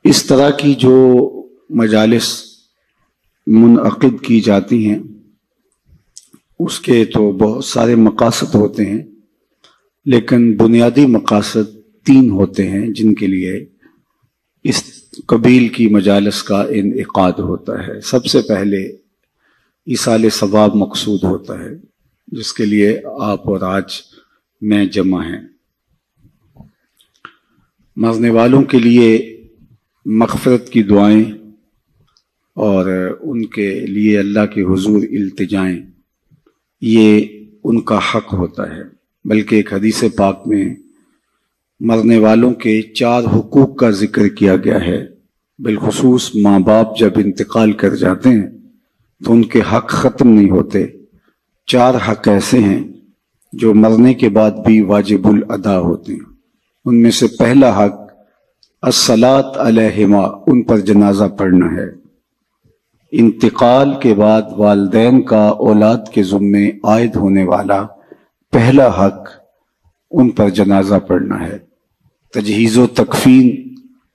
اس طرح کی جو مجالس منعقد کی جاتی ہیں اس کے تو بہت سارے مقاصد ہوتے ہیں، لیکن بنیادی مقاصد 3 ہوتے ہیں جن کے لیے اس قبیل کی مجالس کا انعقاد ہوتا ہے۔ سب سے پہلے ایصال ثواب مقصود ہوتا ہے، جس کے لیے آپ اور آج میں جمع ہیں۔ مرنے والوں کے لیے مغفرت کی دعائیں اور ان کے لیے اللہ کے حضور التجائیں، یہ ان کا حق ہوتا ہے۔ بلکہ ایک حدیث پاک میں مرنے والوں کے 4 حقوق کا ذکر کیا گیا ہے۔ بالخصوص ماں باپ جب انتقال کر جاتے ہیں تو ان کے حق ختم نہیں ہوتے۔ 4 حق ایسے ہیں جو مرنے کے بعد بھی واجب الادا ہوتے ہیں۔ ان میں سے پہلا حق الصلاۃ علیہما، ان پر جنازہ پڑھنا ہے۔ انتقال کے بعد والدین کا اولاد کے ذمے عائد ہونے والا پہلا حق ان پر جنازہ پڑھنا ہے۔ تجہیز و تکفین،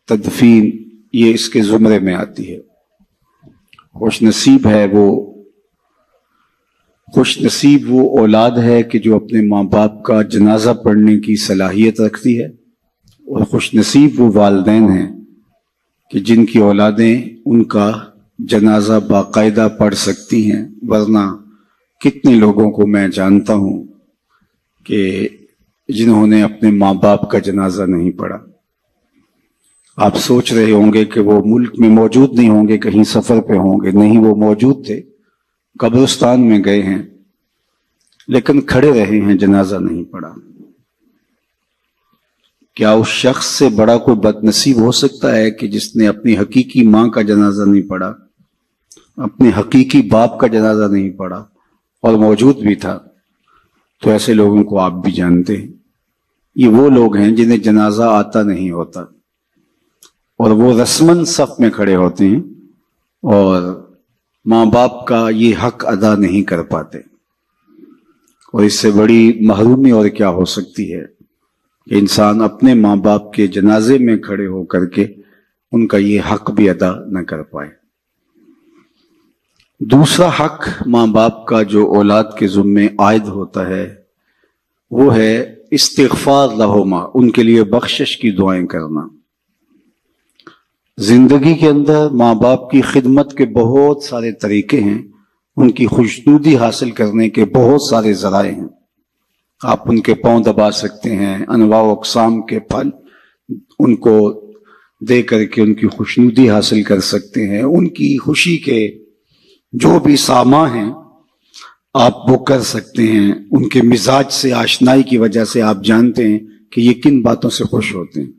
تدفین، یہ اس کے زمرے میں آتی ہے۔ خوش نصیب وہ اولاد ہے کہ جو اپنے ماں باپ کا جنازہ پڑھنے کی صلاحیت رکھتی ہے، اور خوش نصیب وہ والدین ہیں کہ جن کی اولادیں ان کا جنازہ باقاعدہ پڑھ سکتی ہیں۔ ورنہ کتنے لوگوں کو میں جانتا ہوں کہ جنہوں نے اپنے ماں باپ کا جنازہ نہیں پڑھا۔ آپ سوچ رہے ہوں گے کہ وہ ملک میں موجود نہیں ہوں گے، کہیں سفر پہ ہوں گے۔ نہیں، وہ موجود تھے، قبرستان میں گئے ہیں، لیکن کھڑے رہے ہیں، جنازہ نہیں پڑھا۔ کیا اس شخص سے بڑا کوئی بد نصیب ہو سکتا ہے کہ جس نے اپنی حقیقی ماں کا جنازہ نہیں پڑھا، اپنے حقیقی باپ کا جنازہ نہیں پڑھا، اور موجود بھی تھا؟ تو ایسے لوگوں کو آپ بھی جانتے ہیں۔ یہ وہ لوگ ہیں جنہیں جنازہ آتا نہیں ہوتا، اور وہ رسماً صف میں کھڑے ہوتے ہیں اور ماں باپ کا یہ حق ادا نہیں کر پاتے۔ اور اس سے بڑی محرومی اور کیا ہو سکتی ہے کہ انسان اپنے ماں باپ کے جنازے میں کھڑے ہو کر کے ان کا یہ حق بھی ادا نہ کر پائے۔ دوسرا حق ماں باپ کا جو اولاد کے ذمے عائد ہوتا ہے وہ ہے استغفار لہما، ان کے لیے بخشش کی دعائیں کرنا۔ زندگی کے اندر ماں باپ کی خدمت کے بہت سارے طریقے ہیں، ان کی خوشنودی حاصل کرنے کے بہت سارے ذرائع ہیں۔ آپ ان کے پاؤں دبا سکتے ہیں، انواع و اقسام کے پھل ان کو دے کر کے ان کی خوشنودی حاصل کر سکتے ہیں۔ ان کی خوشی کے جو بھی سامان ہیں آپ وہ کر سکتے ہیں۔ ان کے مزاج سے آشنائی کی وجہ سے آپ جانتے ہیں کہ یہ کن باتوں سے خوش ہوتے ہیں۔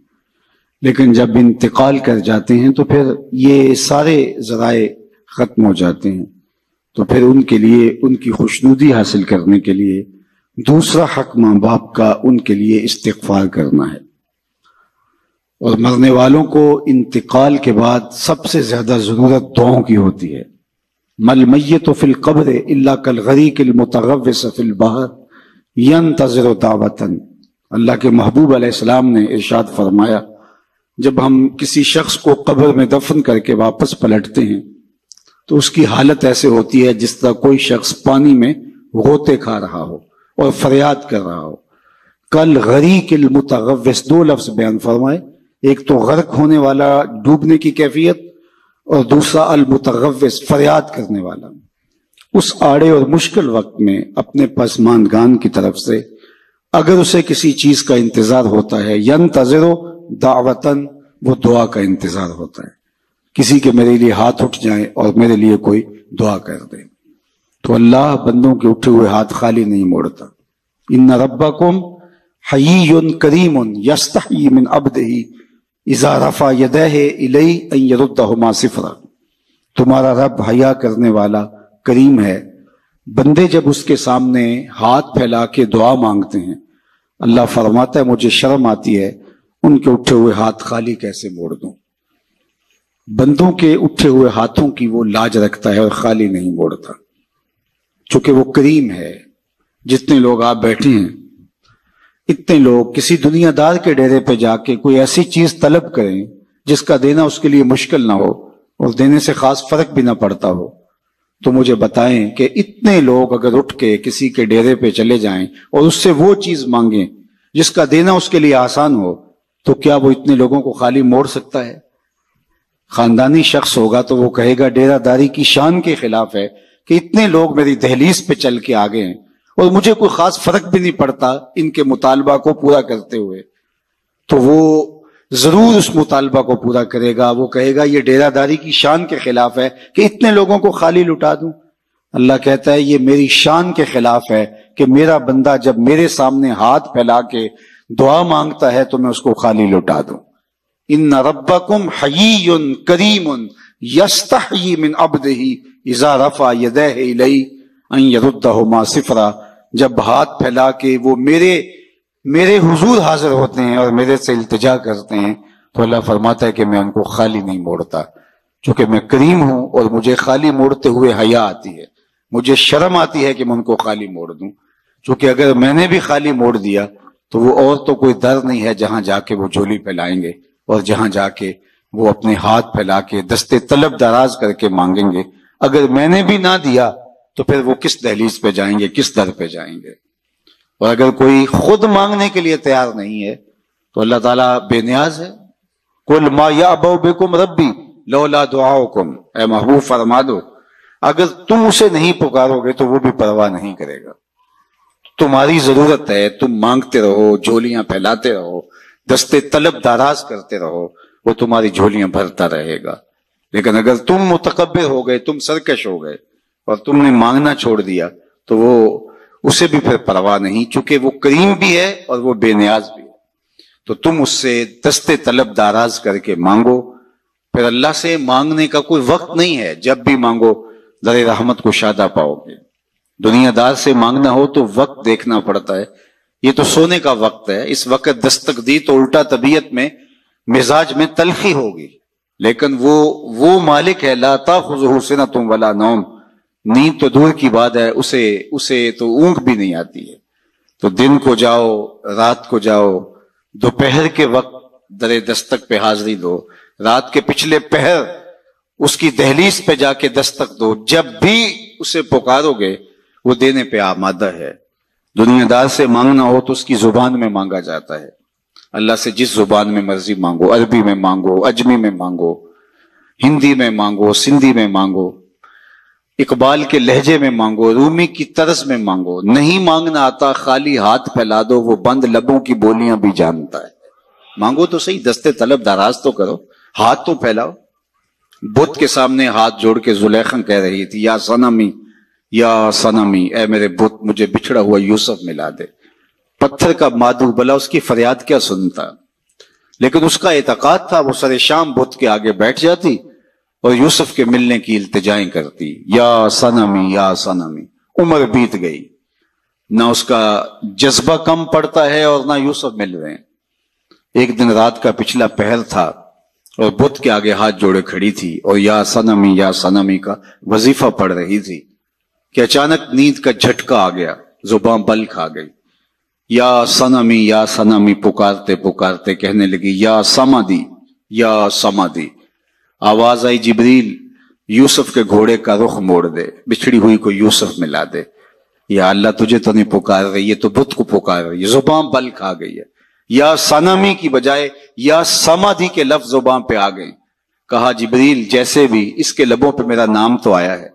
لیکن جب انتقال کر جاتے ہیں تو پھر یہ سارے ذرائع ختم ہو جاتے ہیں۔ تو پھر ان کے لیے ان کی خوشنودی حاصل کرنے کے لیے دوسرا حق ماں باپ کا ان کے لیے استغفار کرنا ہے۔ اور مرنے والوں کو انتقال کے بعد سب سے زیادہ ضرورت دعاؤں کی ہوتی ہے۔ مل میت فی القبر الا کالغریق المتغوص فی البحر ینتظر دعوۃ۔ اللہ کے محبوب علیہ السلام نے ارشاد فرمایا، جب ہم کسی شخص کو قبر میں دفن کر کے واپس پلٹتے ہیں تو اس کی حالت ایسے ہوتی ہے جس طرح کوئی شخص پانی میں غوطے کھا رہا ہو اور فریاد کر رہا ہو۔ کل غریق المتغوص، 2 لفظ بیان فرمائے، ایک تو غرق ہونے والا، ڈوبنے کی کیفیت، اور دوسرا المتغوص، فریاد کرنے والا۔ اس آڑے اور مشکل وقت میں اپنے پسماندگان کی طرف سے اگر اسے کسی چیز کا انتظار ہوتا ہے، ینتظر دعوتن، وہ دعا کا انتظار ہوتا ہے، کسی کے میرے لیے ہاتھ اٹھ جائیں اور میرے لیے کوئی دعا کر دے۔ تو اللہ بندوں کے اٹھے ہوئے ہاتھ خالی نہیں موڑتا۔ ان ربکم حیی کریم یستحیی من عبدہ اذا رفع یدیہ الیہ ان یردہما صفرا۔ تمہارا رب حیا کرنے والا کریم ہے، بندے جب اس کے سامنے ہاتھ پھیلا کے دعا مانگتے ہیں، اللہ فرماتا ہے مجھے شرم آتی ہے ان کے اٹھے ہوئے ہاتھ خالی کیسے موڑ دوں۔ بندوں کے اٹھے ہوئے ہاتھوں کی وہ لاج رکھتا ہے اور خالی نہیں موڑتا، چونکہ وہ کریم ہے۔ جتنے لوگ آپ بیٹھے ہیں، اتنے لوگ کسی دنیا دار کے ڈیرے پہ جا کے کوئی ایسی چیز طلب کریں جس کا دینا اس کے لیے مشکل نہ ہو اور دینے سے خاص فرق بھی نہ پڑتا ہو، تو مجھے بتائیں کہ اتنے لوگ اگر اٹھ کے کسی کے ڈیرے پہ چلے جائیں اور اس سے وہ چیز مانگیں جس کا دینا اس کے لیے آسان ہو، تو کیا وہ اتنے لوگوں کو خالی موڑ سکتا ہے؟ خاندانی شخص ہوگا تو وہ کہے گا ڈیرہ داری کی شان کے خلاف ہے کہ اتنے لوگ میری دہلیز پہ چل کے آگے ہیں اور مجھے کوئی خاص فرق بھی نہیں پڑتا ان کے مطالبہ کو پورا کرتے ہوئے، تو وہ ضرور اس مطالبہ کو پورا کرے گا۔ وہ کہے گا یہ ڈیرہ داری کی شان کے خلاف ہے کہ اتنے لوگوں کو خالی لٹا دوں۔ اللہ کہتا ہے یہ میری شان کے خلاف ہے کہ میرا بندہ جب میرے سامنے ہاتھ پھیلا کے دعا مانگتا ہے تو میں اس کو خالی لٹا دوں۔ ان ربکم حیی کریم یستحیی من عبدہ اذا رفع یدیہ الیہ ان یردہما صفرا، جب ہاتھ پھیلا کے وہ میرے حضور حاضر ہوتے ہیں اور میرے سے التجا کرتے ہیں تو اللہ فرماتا ہے کہ میں ان کو خالی نہیں موڑتا، چونکہ میں کریم ہوں اور مجھے خالی موڑتے ہوئے حیا آتی ہے، مجھے شرم آتی ہے کہ میں ان کو خالی موڑ دوں، چونکہ اگر میں نے بھی خالی موڑ دیا تو وہ اور تو کوئی در نہیں ہے جہاں جا کے وہ جھولی پھیلائیں گے اور جہاں جا کے وہ اپنے ہاتھ پھیلا کے دستے طلب دراز کر کے مانگیں گے۔ اگر میں نے بھی نہ دیا تو پھر وہ کس دہلیز پہ جائیں گے، کس در پہ جائیں گے؟ اور اگر کوئی خود مانگنے کے لیے تیار نہیں ہے تو اللہ تعالیٰ بے نیاز ہے۔ قل ما یعبأ بکم ربی لولا دعاؤکم، اے محبوب فرما دو اگر تم اسے نہیں پکارو گے تو وہ بھی پرواہ نہیں کرے گا۔ تمہاری ضرورت ہے، تم مانگتے رہو، جھولیاں پھیلاتے رہو، دستے طلب دراز کرتے رہو، وہ تمہاری جھولیاں بھرتا رہے گا۔ لیکن اگر تم متکبر ہو گئے، تم سرکش ہو گئے اور تم نے مانگنا چھوڑ دیا تو وہ اسے بھی پھر پرواہ نہیں، چونکہ وہ کریم بھی ہے اور وہ بے نیاز بھی ہے۔ تو تم اس سے دستے طلب دراز کر کے مانگو۔ پھر اللہ سے مانگنے کا کوئی وقت نہیں ہے، جب بھی مانگو در رحمت کو شادہ پاؤ گے۔ دنیا دار سے مانگنا ہو تو وقت دیکھنا پڑتا ہے، یہ تو سونے کا وقت ہے، اس وقت دستک دی تو الٹا طبیعت میں مزاج میں تلخی ہوگی، لیکن وہ مالک ہے لا تاخذہ سنۃ ولا نوم، نیند تو دور کی بات ہے، اسے تو اونگ بھی نہیں آتی ہے۔ تو دن کو جاؤ، رات کو جاؤ، دوپہر کے وقت در دستک پہ حاضری دو، رات کے پچھلے پہر اس کی دہلیز پہ جا کے دستک دو، جب بھی اسے پکارو گے وہ دینے پہ آمادہ ہے۔ دنیا دار سے مانگنا ہو تو اس کی زبان میں مانگا جاتا ہے، اللہ سے جس زبان میں مرضی مانگو، عربی میں مانگو، اجمی میں مانگو، ہندی میں مانگو، سندھی میں مانگو، اقبال کے لہجے میں مانگو، رومی کی طرز میں مانگو۔ نہیں مانگنا آتا خالی ہاتھ پھیلا دو، وہ بند لبوں کی بولیاں بھی جانتا ہے۔ مانگو تو صحیح، دستے طلب دراز تو کرو، ہاتھ تو پھیلاؤ۔ بت کے سامنے ہاتھ جوڑ کے زلیخا کہہ رہی تھی یا صنمی یا صنمی، اے میرے بت مجھے بچھڑا ہوا یوسف ملا دے۔ پتھر کا مادو بلا اس کی فریاد کیا سنتا، لیکن اس کا اعتقاد تھا، وہ سر شام بت کے آگے بیٹھ جاتی اور یوسف کے ملنے کی التجائیں کرتی، یا صنمی یا صنمی۔ عمر بیت گئی، نہ اس کا جذبہ کم پڑتا ہے اور نہ یوسف مل رہے ہیں۔ ایک دن رات کا پچھلا پہر تھا اور بت کے آگے ہاتھ جوڑے کھڑی تھی اور یا صنمی کا وظیفہ پڑھ رہی تھی کہ اچانک نیند کا جھٹکا آ گیا، زبان بل کھا گئی۔ یا صنمی پکارتے پکارتے کہنے لگی یا سمادی۔ آواز آئی جبریل یوسف کے گھوڑے کا رخ موڑ دے، بچھڑی ہوئی کو یوسف ملا دے۔ یا اللہ تجھے تو نہیں پکار رہی ہے، تو بت کو پکار رہی ہے، زبان بل کھا گئی ہے۔ یا صنمی کی بجائے یا سمادی کے لفظ زبان پہ آ گئے۔ کہا جبریل جیسے بھی اس کے لبوں پہ میرا نام تو آیا ہے،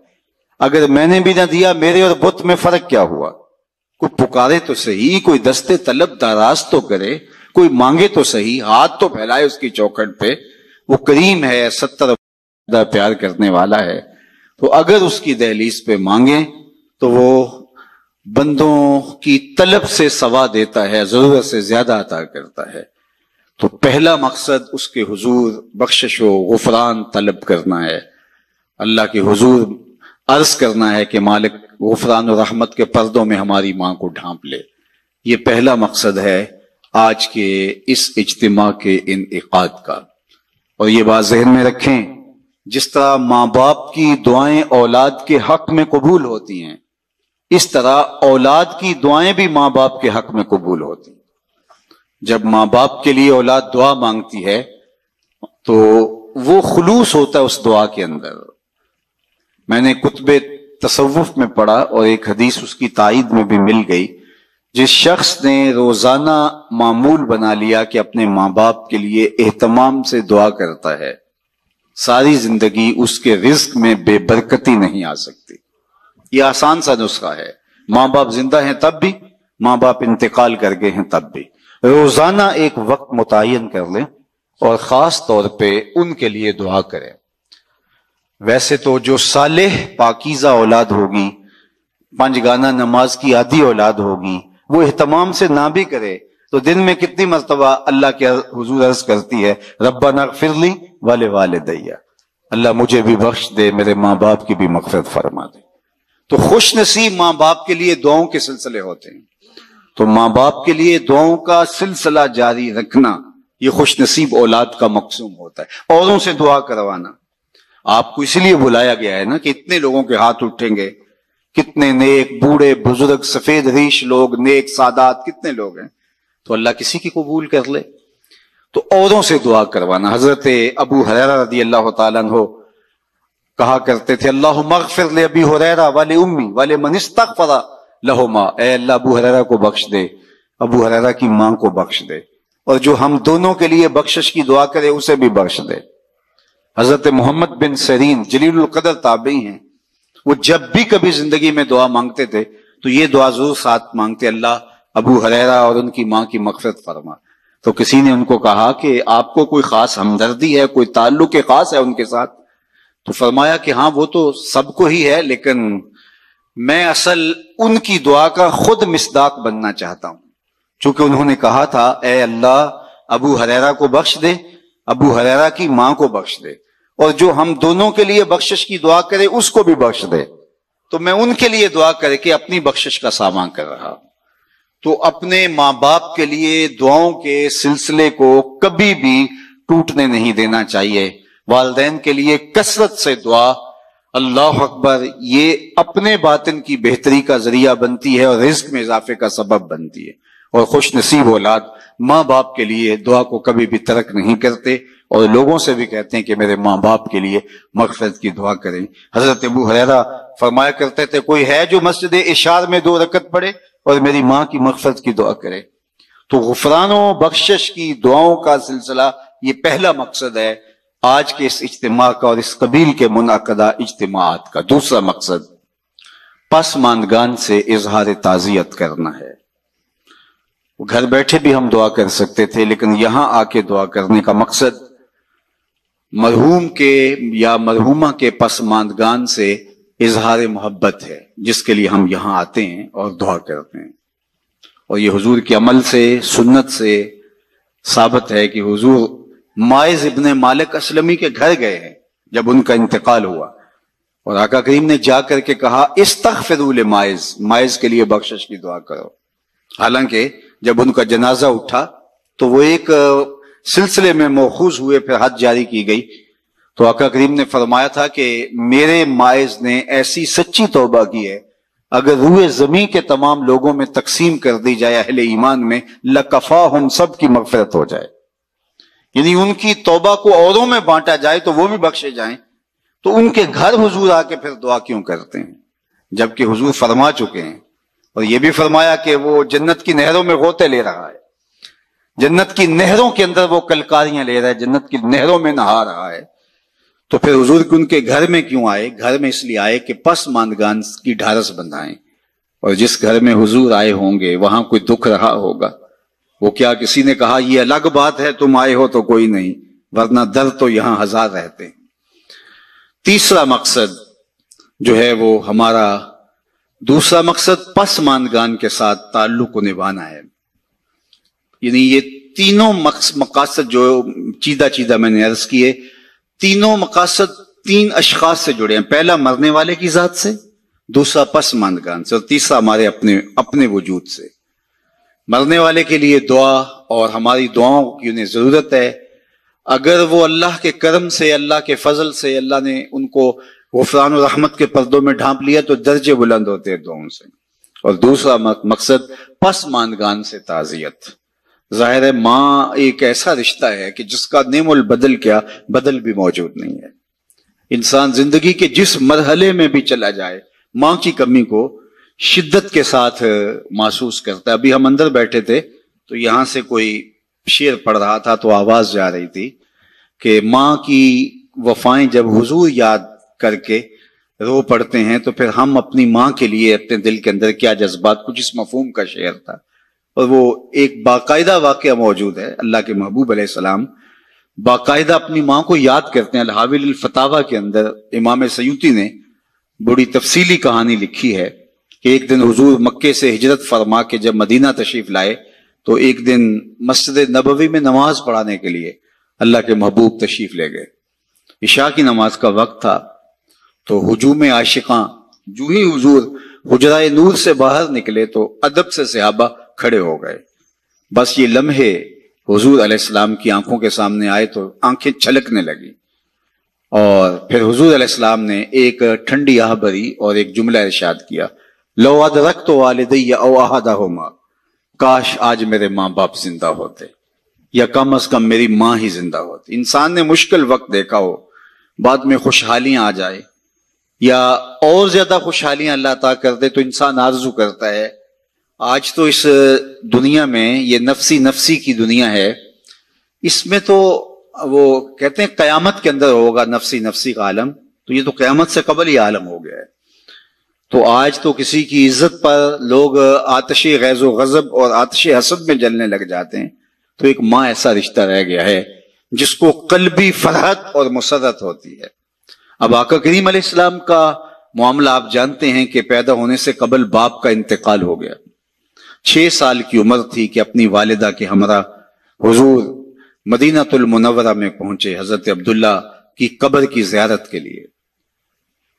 اگر میں نے بھی نہ دیا میرے اور بت میں فرق کیا ہوا؟ کوئی پکارے تو صحیح، کوئی دستے طلب دراز تو کرے، کوئی مانگے تو صحیح، ہاتھ تو پھیلائے اس کی چوکھٹ پہ۔ وہ کریم ہے، 70 پیار کرنے والا ہے، تو اگر اس کی دہلیز پہ مانگیں تو وہ بندوں کی طلب سے سوا دیتا ہے، ضرورت سے زیادہ عطا کرتا ہے۔ تو پہلا مقصد اس کے حضور بخشش و غفران طلب کرنا ہے، اللہ کے حضور عرض کرنا ہے کہ مالک غفران و رحمت کے پردوں میں ہماری ماں کو ڈھانپ لے۔ یہ پہلا مقصد ہے آج کے اس اجتماع کے انعقاد کا۔ اور یہ بات ذہن میں رکھیں، جس طرح ماں باپ کی دعائیں اولاد کے حق میں قبول ہوتی ہیں، اس طرح اولاد کی دعائیں بھی ماں باپ کے حق میں قبول ہوتی ہیں۔ جب ماں باپ کے لیے اولاد دعا مانگتی ہے تو وہ خلوص ہوتا ہے اس دعا کے اندر. میں نے کتب تصوف میں پڑھا اور ایک حدیث اس کی تائید میں بھی مل گئی. جس شخص نے روزانہ معمول بنا لیا کہ اپنے ماں باپ کے لیے اہتمام سے دعا کرتا ہے، ساری زندگی اس کے رزق میں بے برکتی نہیں آ سکتی. یہ آسان سا نسخہ ہے. ماں باپ زندہ ہیں تب بھی، ماں باپ انتقال کر گئے ہیں تب بھی. روزانہ ایک وقت متعین کر لیں اور خاص طور پہ ان کے لیے دعا کریں. ویسے تو جو صالح پاکیزہ اولاد ہوگی، 5 گانا نماز کی عادی اولاد ہوگی، وہ اہتمام سے نہ بھی کرے تو دن میں کتنی مرتبہ اللہ کے حضور عرض کرتی ہے ربنا اغفر لی ولوالدی، اللہ مجھے بھی بخش دے، میرے ماں باپ کی بھی مغفرت فرما دے. تو خوش نصیب ماں باپ کے لیے دعاؤں کے سلسلے ہوتے ہیں. تو ماں باپ کے لیے دعاؤں کا سلسلہ جاری رکھنا یہ خوش نصیب اولاد کا مقصوم ہوتا ہے. اوروں سے دعا کروانا آپ کو اس لیے بلایا گیا ہے نا کہ اتنے لوگوں کے ہاتھ اٹھیں گے، کتنے نیک بوڑھے بزرگ سفید ریش لوگ، نیک سادات کتنے لوگ ہیں، تو اللہ کسی کی قبول کر لے. تو اوروں سے دعا کروانا. حضرت ابو ہریرہ رضی اللہ تعالیٰ عنہ کہا کرتے تھے اللہم اغفر لابی ہریرہ ولأمی ولمن استغفر لہما، اے اللہ ابو ہریرہ کو بخش دے، ابو ہریرہ کی ماں کو بخش دے، اور جو ہم دونوں کے لیے بخشش کی دعا کرے اسے بھی بخش دے. حضرت محمد بن سیرین جلیل القدر تابعی ہیں، وہ جب بھی کبھی زندگی میں دعا مانگتے تھے تو یہ دعا ضرور ساتھ مانگتے، اللہ ابو ہریرہ اور ان کی ماں کی مغفرت فرما. تو کسی نے ان کو کہا کہ آپ کو کوئی خاص ہمدردی ہے، کوئی تعلق خاص ہے ان کے ساتھ؟ تو فرمایا کہ ہاں وہ تو سب کو ہی ہے، لیکن میں اصل ان کی دعا کا خود مصداق بننا چاہتا ہوں. چونکہ انہوں نے کہا تھا اے اللہ ابو ہریرہ کو بخش دے، ابو ہریرہ کی ماں کو بخش دے، اور جو ہم دونوں کے لیے بخشش کی دعا کرے اس کو بھی بخش دے. تو میں ان کے لیے دعا کر کے اپنی بخشش کا سامان کر رہا. تو اپنے ماں باپ کے لیے دعاؤں کے سلسلے کو کبھی بھی ٹوٹنے نہیں دینا چاہیے. والدین کے لیے کثرت سے دعا، اللہ اکبر، یہ اپنے باطن کی بہتری کا ذریعہ بنتی ہے اور رزق میں اضافے کا سبب بنتی ہے. اور خوش نصیب اولاد ماں باپ کے لیے دعا کو کبھی بھی ترک نہیں کرتے اور لوگوں سے بھی کہتے ہیں کہ میرے ماں باپ کے لیے مغفرت کی دعا کریں. حضرت ابو ہریرہ فرمایا کرتے تھے کوئی ہے جو مسجد اشار میں 2 رکعت پڑھے اور میری ماں کی مغفرت کی دعا کرے. تو غفران و بخشش کی دعاؤں کا سلسلہ یہ پہلا مقصد ہے آج کے اس اجتماع کا اور اس قبیل کے منعقدہ اجتماعات کا. دوسرا مقصد پسماندگان سے اظہار تعزیت کرنا ہے. گھر بیٹھے بھی ہم دعا کر سکتے تھے، لیکن یہاں آ کے دعا کرنے کا مقصد مرحوم کے یا مرحومہ کے پسماندگان سے اظہار محبت ہے، جس کے لیے ہم یہاں آتے ہیں اور دعا کرتے ہیں. اور یہ حضور کے عمل سے، سنت سے ثابت ہے کہ حضور مائز ابن مالک اسلمی کے گھر گئے ہیں جب ان کا انتقال ہوا، اور آقا کریم نے جا کر کے کہا استغفروا لمائز، مائز کے لیے بخشش کی دعا کرو. حالانکہ جب ان کا جنازہ اٹھا تو وہ ایک سلسلے میں موخوذ ہوئے، پھر حد جاری کی گئی. تو آقا کریم نے فرمایا تھا کہ میرے مائز نے ایسی سچی توبہ کی ہے، اگر روئے زمین کے تمام لوگوں میں تقسیم کر دی جائے اہل ایمان میں، لکفاہم، سب کی مغفرت ہو جائے. یعنی ان کی توبہ کو اوروں میں بانٹا جائے تو وہ بھی بخشے جائیں. تو ان کے گھر حضور آ کے پھر دعا کیوں کرتے ہیں جبکہ حضور فرما چکے ہیں، اور یہ بھی فرمایا کہ وہ جنت کی نہروں میں غوطے لے رہا ہے، جنت کی نہروں کے اندر وہ کلکاریاں لے رہا ہے، جنت کی نہروں میں نہا رہا ہے. تو پھر حضور ان کے گھر میں کیوں آئے؟ گھر میں اس لیے آئے کہ پسماندگان کی ڈھارس بندھائیں. اور جس گھر میں حضور آئے ہوں گے وہاں کوئی دکھ رہا ہوگا. وہ کیا کسی نے کہا یہ الگ بات ہے تم آئے ہو تو کوئی نہیں، ورنہ درد تو یہاں 1000 رہتے ہیں. تیسرا مقصد جو ہے وہ ہمارا دوسرا مقصد پسماندگان کے ساتھ تعلق کو نبھانا ہے. یعنی یہ تینوں مقاصد جو چیدہ میں نے عرض کیے، تینوں مقاصد 3 اشخاص سے جڑے ہیں. پہلا مرنے والے کی ذات سے، دوسرا پسماندگان سے، اور تیسرا ہمارے اپنے وجود سے. مرنے والے کے لیے دعا، اور ہماری دعاؤں کی انہیں ضرورت ہے. اگر وہ اللہ کے کرم سے، اللہ کے فضل سے اللہ نے ان کو غفران و رحمت کے پردوں میں ڈھانپ لیا تو درجے بلند ہوتے ہیں دعاؤں سے. اور دوسرا مقصد پسماندگان سے تعزیت. ظاہر ہے ماں ایک ایسا رشتہ ہے کہ جس کا نعم البدل کیا بدل بھی موجود نہیں ہے. انسان زندگی کے جس مرحلے میں بھی چلا جائے ماں کی کمی کو شدت کے ساتھ محسوس کرتا ہے. ابھی ہم اندر بیٹھے تھے تو یہاں سے کوئی شعر پڑھ رہا تھا تو آواز جا رہی تھی کہ ماں کی وفائیں جب حضور یاد کر کے رو پڑتے ہیں تو پھر ہم اپنی ماں کے لیے اپنے دل کے اندر کیا جذبات. کچھ اس مفہوم کا شعر تھا اور وہ ایک باقاعدہ واقعہ موجود ہے. اللہ کے محبوب علیہ السلام باقاعدہ اپنی ماں کو یاد کرتے ہیں. الحاویل الفتاوی کے اندر امام سیوطی نے بڑی تفصیلی کہانی لکھی ہے کہ ایک دن حضور مکے سے ہجرت فرما کے جب مدینہ تشریف لائے تو ایک دن مسجد نبوی میں نماز پڑھانے کے لیے اللہ کے محبوب تشریف لے گئے. عشاء کی نماز کا وقت تھا تو ہجوم عاشقاں جو ہی حضور حجرہ نور سے باہر نکلے تو ادب سے صحابہ کھڑے ہو گئے. بس یہ لمحے حضور علیہ السلام کی آنکھوں کے سامنے آئے تو آنکھیں چھلکنے لگی اور پھر حضور علیہ السلام نے ایک ٹھنڈی آہ بھری اور ایک جملہ ارشاد کیا لو ادرکت والدی او احدہما، کاش آج میرے ماں باپ زندہ ہوتے یا کم از کم میری ماں ہی زندہ ہوتی. انسان نے مشکل وقت دیکھا ہو، بعد میں خوشحالیاں آ جائے یا اور زیادہ خوشحالیاں اللہ عطا کر دے تو انسان آرزو کرتا ہے. آج تو اس دنیا میں یہ نفسی نفسی کی دنیا ہے، اس میں تو وہ کہتے ہیں قیامت کے اندر ہوگا نفسی نفسی کا عالم، تو یہ تو قیامت سے قبل ہی عالم ہو گیا ہے. تو آج تو کسی کی عزت پر لوگ آتش غیظ و غضب اور آتش حسد میں جلنے لگ جاتے ہیں. تو ایک ماں ایسا رشتہ رہ گیا ہے جس کو قلبی فرحت اور مسرت ہوتی ہے. اب آقا کریم علیہ السلام کا معاملہ آپ جانتے ہیں کہ پیدا ہونے سے قبل باپ کا انتقال ہو گیا. 6 سال کی عمر تھی کہ اپنی والدہ کے ہمراہ حضور مدینہ المنورہ میں پہنچے حضرت عبداللہ کی قبر کی زیارت کے لیے.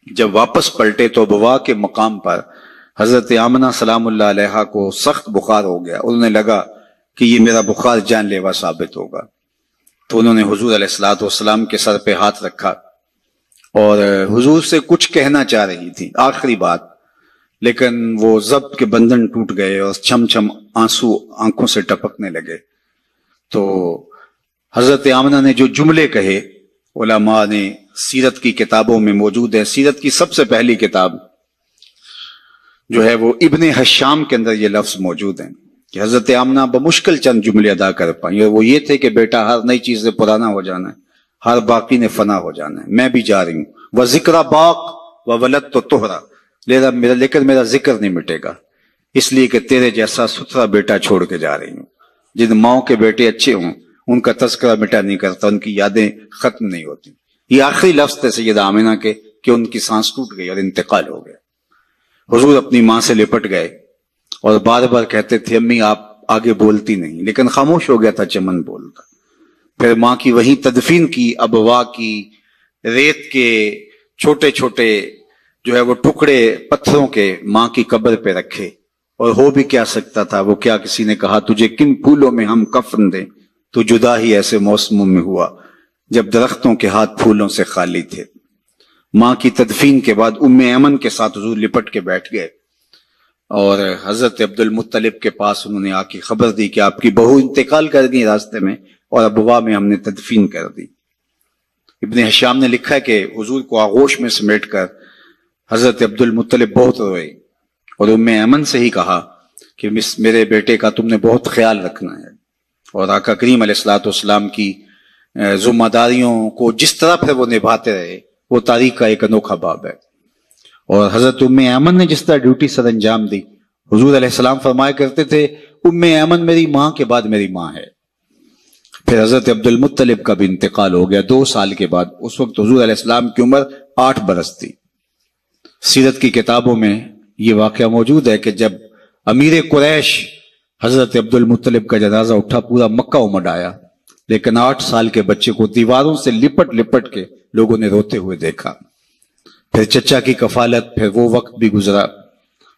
جب واپس پلٹے تو ابوا کے مقام پر حضرت آمنہ سلام اللہ علیہا کو سخت بخار ہو گیا. انہیں لگا کہ یہ میرا بخار جان لیوا ثابت ہوگا تو انہوں نے حضور علیہ الصلوۃ والسلام کے سر پہ ہاتھ رکھا اور حضور سے کچھ کہنا چاہ رہی تھی آخری بات، لیکن وہ ضبط کے بندھن ٹوٹ گئے اور چھم چھم آنسو آنکھوں سے ٹپکنے لگے. تو حضرت آمنہ نے جو جملے کہے علماء نے سیرت کی کتابوں میں موجود ہے. سیرت کی سب سے پہلی کتاب جو ہے وہ ابن حشام کے اندر یہ لفظ موجود ہیں کہ حضرت آمنہ بمشکل چند جملے ادا کر پائیں. وہ یہ تھے کہ بیٹا ہر نئی چیز سے پرانا ہو جانا ہے، ہر باقی نے فنا ہو جانا ہے، میں بھی جا رہی ہوں. وہ ذکر باق و ولد تو توہرا، لیکن میرا ذکر نہیں مٹے گا اس لیے کہ تیرے جیسا ستھرا بیٹا چھوڑ کے جا رہی ہوں. جن ماؤں کے بیٹے اچھے ہوں ان کا تذکرہ مٹا نہیں کرتا، ان کی یادیں ختم نہیں ہوتی. یہ آخری لفظ تھے سیدہ آمنہ کے کہ ان کی سانس ٹوٹ گئی اور انتقال ہو گیا. حضور اپنی ماں سے لپٹ گئے اور بار بار کہتے تھے امی آپ آگے بولتی نہیں، لیکن خاموش ہو گیا تھا چمن بولتا. پھر ماں کی وہیں تدفین کی. ابوا کی ریت کے چھوٹے چھوٹے جو ہے وہ ٹکڑے پتھروں کے ماں کی قبر پہ رکھے. اور ہو بھی کیا سکتا تھا، وہ کیا کسی نے کہا تجھے کن پھولوں میں ہم کفن دیں، تو جدا ہی ایسے موسموں میں ہوا جب درختوں کے ہاتھ پھولوں سے خالی تھے. ماں کی تدفین کے بعد ام ایمن کے ساتھ حضور لپٹ کے بیٹھ گئے اور حضرت عبد المطلب کے پاس انہوں نے آ کے خبر دی کہ آپ کی بہو انتقال کر گئی راستے میں اور ابوا میں ہم نے تدفین کر دی. ابن حشام نے لکھا ہے کہ حضور کو آغوش میں سمیٹ کر حضرت عبد المطلب بہت روئے اور ام ایمن سے ہی کہا کہ میرے بیٹے کا تم نے بہت خیال رکھنا ہے. اور آقا کریم علیہ الصلوۃ والسلام کی ذمہ داریوں کو جس طرح پھر وہ نبھاتے رہے وہ تاریخ کا ایک انوکھا باب ہے. اور حضرت ام ایمن نے جس طرح ڈیوٹی سر انجام دی، حضور علیہ السلام فرمایا کرتے تھے ام ایمن میری ماں کے بعد میری ماں ہے. پھر حضرت عبد المطلب کا بھی انتقال ہو گیا 2 سال کے بعد. اس وقت حضور علیہ السلام کی عمر 8 برس تھی. سیرت کی کتابوں میں یہ واقعہ موجود ہے کہ جب امیر قریش حضرت عبد المطلب کا جنازہ اٹھا پورا مکہ امڈ آیا، لیکن 8 سال کے بچے کو دیواروں سے لپٹ لپٹ کے لوگوں نے روتے ہوئے دیکھا. پھر چچا کی کفالت، پھر وہ وقت بھی گزرا.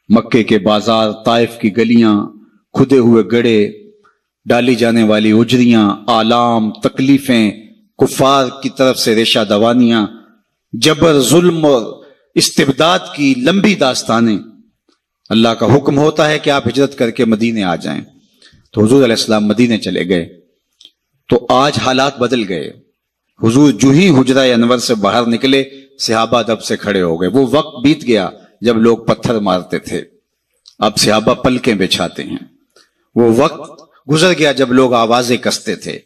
مکے کے بازار، طائف کی گلیاں، کھدے ہوئے گڑھے، ڈالی جانے والی اجریاں، آلام، تکلیفیں، کفار کی طرف سے ریشہ دوانیاں، جبر، ظلم اور استبداد کی لمبی داستانیں. اللہ کا حکم ہوتا ہے کہ آپ ہجرت کر کے مدینے آ جائیں تو حضور علیہ السلام مدینے چلے گئے تو آج حالات بدل گئے. حضور جو ہی حجرہ انور سے باہر نکلے صحابہ ادب سے کھڑے ہو گئے. وہ وقت بیت گیا جب لوگ پتھر مارتے تھے، اب صحابہ پلکیں بچھاتے ہیں. وہ وقت گزر گیا جب لوگ آوازیں کستے تھے.